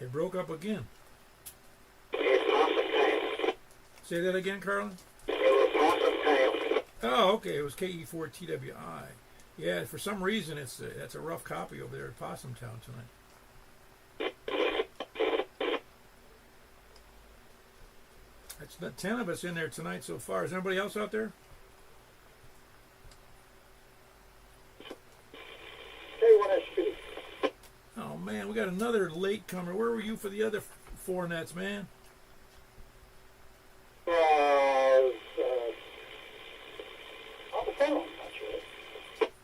It broke up again. Say that again, Carlin. Oh, okay. It was KE4 TWI. Yeah, for some reason that's a rough copy over there at Possum Town tonight. That's the 10 of us in there tonight so far. Is anybody else out there? Oh man, we got another late comer. Where were you for the other 4 nets, man? On the phone, actually.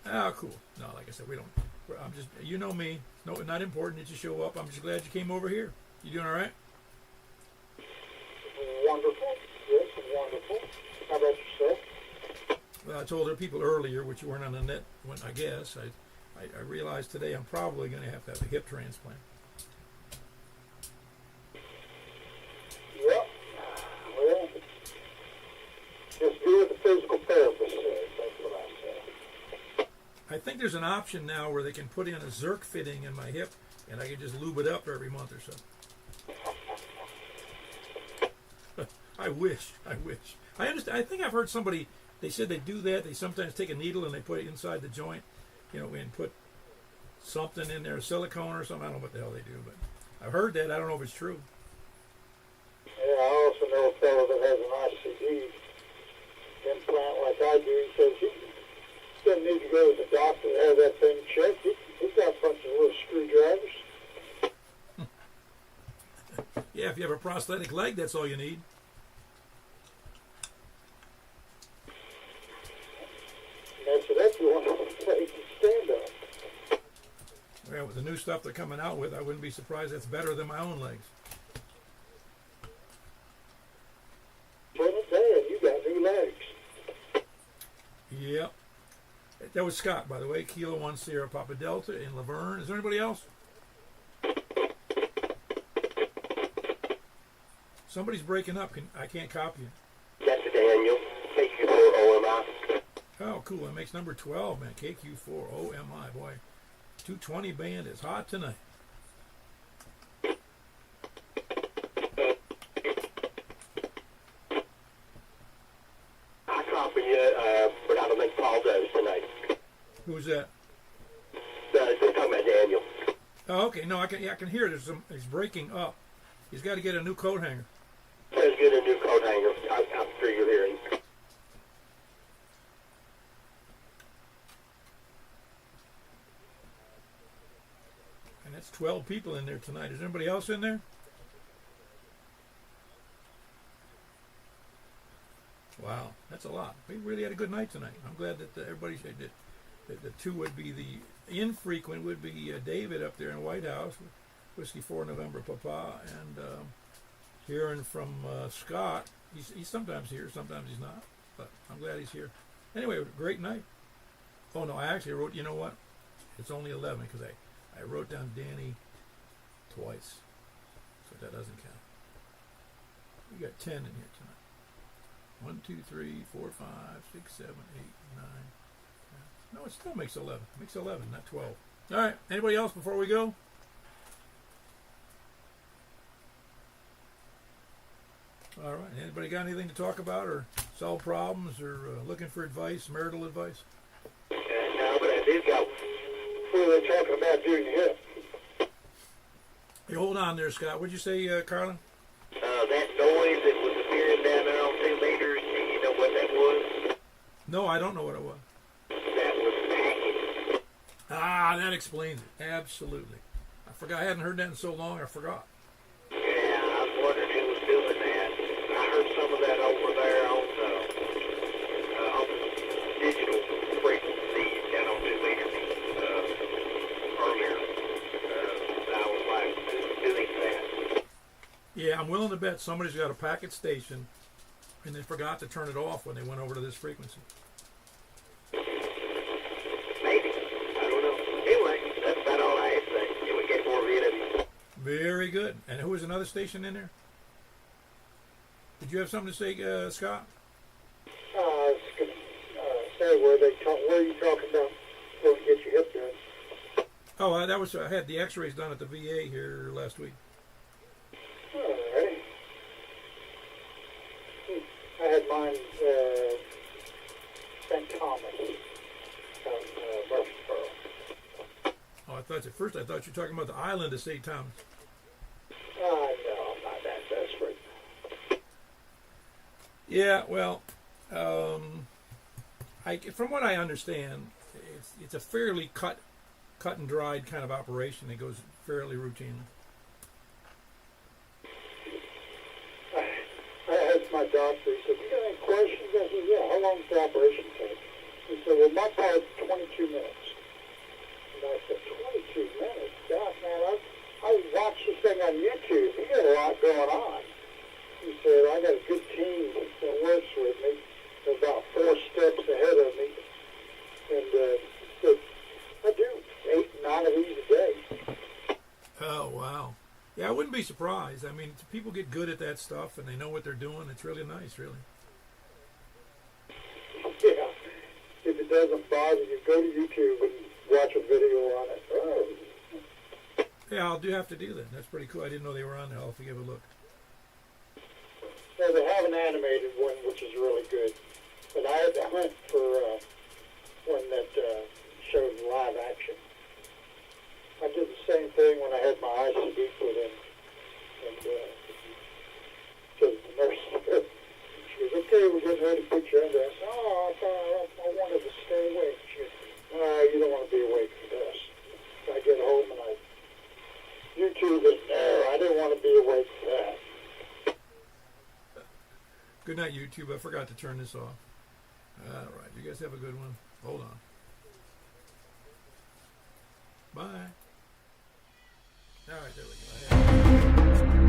Oh, cool. No, like I said, I'm just, you know me. No, not important that you show up. I'm just glad you came over here. You doing all right? Wonderful. Yes, wonderful. How about yourself? Well, I told other people earlier, which you weren't on the net, when I guess. I realized today I'm probably going to have a hip transplant. Yep. Well, just do what the physical therapist says. That's what I say. I think there's an option now where they can put in a Zerk fitting in my hip, and I can just lube it up every month or so. I wish. I understand. I think I've heard somebody, they said they do that. They sometimes take a needle and they put it inside the joint, and put something in there, silicone or something. I don't know what the hell they do, but I've heard that. I don't know if it's true. Yeah, I also know a fellow that has an ICD implant like I do. He says he doesn't need to go to the doctor to have that thing checked. He's got a bunch of little screwdrivers. Yeah, if you have a prosthetic leg, that's all you need. That's if you want to play stand up. Well, with the new stuff they're coming out with, I wouldn't be surprised that's better than my own legs. Put it there, you got new legs. Yep. That was Scott, by the way. Kilo 1 Sierra Papa Delta in Laverne. Is there anybody else? Somebody's breaking up. I can't copy it. That's Daniel. KQ4OMI. Oh, cool. That makes number 12, man. KQ4OMI. Boy, 220 band is hot tonight. I copy it, but I don't think Paul does tonight. Who's that? They're talking about Daniel. Oh, okay. No, I can hear it. It's breaking up. He's got to get a new coat hanger. Let's get a new coat hanger. I'm sure you're hearing. And that's 12 people in there tonight. Is anybody else in there? Wow, that's a lot. We really had a good night tonight. I'm glad that everybody said that the 2 would be the infrequent would be David up there in White House, Whiskey 4 November Papa, and hearing from Scott. He's sometimes here, sometimes he's not, but I'm glad he's here. Anyway, it was a great night. Oh no, I actually wrote, you know what? It's only 11 because I wrote down Danny twice, so that doesn't count. We got 10 in here tonight. 1, 2, 3, 4, 5, 6, 7, 8, 9. No, it still makes 11. It makes 11, not 12. All right. Anybody else before we go? All right. Anybody got anything to talk about or solve problems or looking for advice, marital advice? No, but I did got what were they talking about doing here? Hey, hold on there, Scott. What'd you say, Carlin? That noise that was appearing down there on 2 meters, do you know what that was? No, I don't know what it was. That was packing. Ah, that explains it. Absolutely. I forgot. I hadn't heard that in so long. I forgot. Yeah, I was wondering who was doing that. I heard some of that over there on the digital frequency down on 2 meters earlier. I was like, who's doing that? Yeah, I'm willing to bet somebody's got a packet station and they forgot to turn it off when they went over to this frequency. Maybe. I don't know. Anyway, that's about all I had to say. Can we get more rid of it? Very good. And who was another station in there? Did you have something to say, Scott? I was going to say where you talking about where to get your hip done. Oh, that was I had the X-rays done at the VA here last week. All right. I had mine St. Thomas Murfreesboro. Oh, I thought at first I thought you were talking about the island of St. Thomas. No, I'm not that desperate. Yeah, well, from what I understand, it's a fairly cut and dried kind of operation that goes fairly routinely. I asked my doctor, he said, you got any questions? I said, yeah, how long does the operation take? He said, well, my part's 22 minutes. And I said, 22 minutes? God, man, I watched this thing on YouTube. He got a lot going on. He said, I got a good team that works with me. They're about 4 steps ahead of me. And so I do 8, 9 of these a day. Oh, wow. Yeah, I wouldn't be surprised. I mean, people get good at that stuff and they know what they're doing. It's really nice, really. Yeah. If it doesn't bother you, go to YouTube and watch a video on it. Oh. Yeah, I'll have to do that. That's pretty cool. I didn't know they were on there. I'll have to give a look. Yeah, they have an animated one, which is really good. But I had to hunt for one that showed live action. I did the same thing when I had my ICD put in. And so the nurse, she goes, okay, we're getting ready to put you under. I said, oh, I wanted to stay awake. She goes, no, you don't want to be awake for this. So I get home and I YouTube it. No, I didn't want to be awake for that. Good night, YouTube. I forgot to turn this off. All right. You guys have a good one. Hold on. Bye. All right, there we go.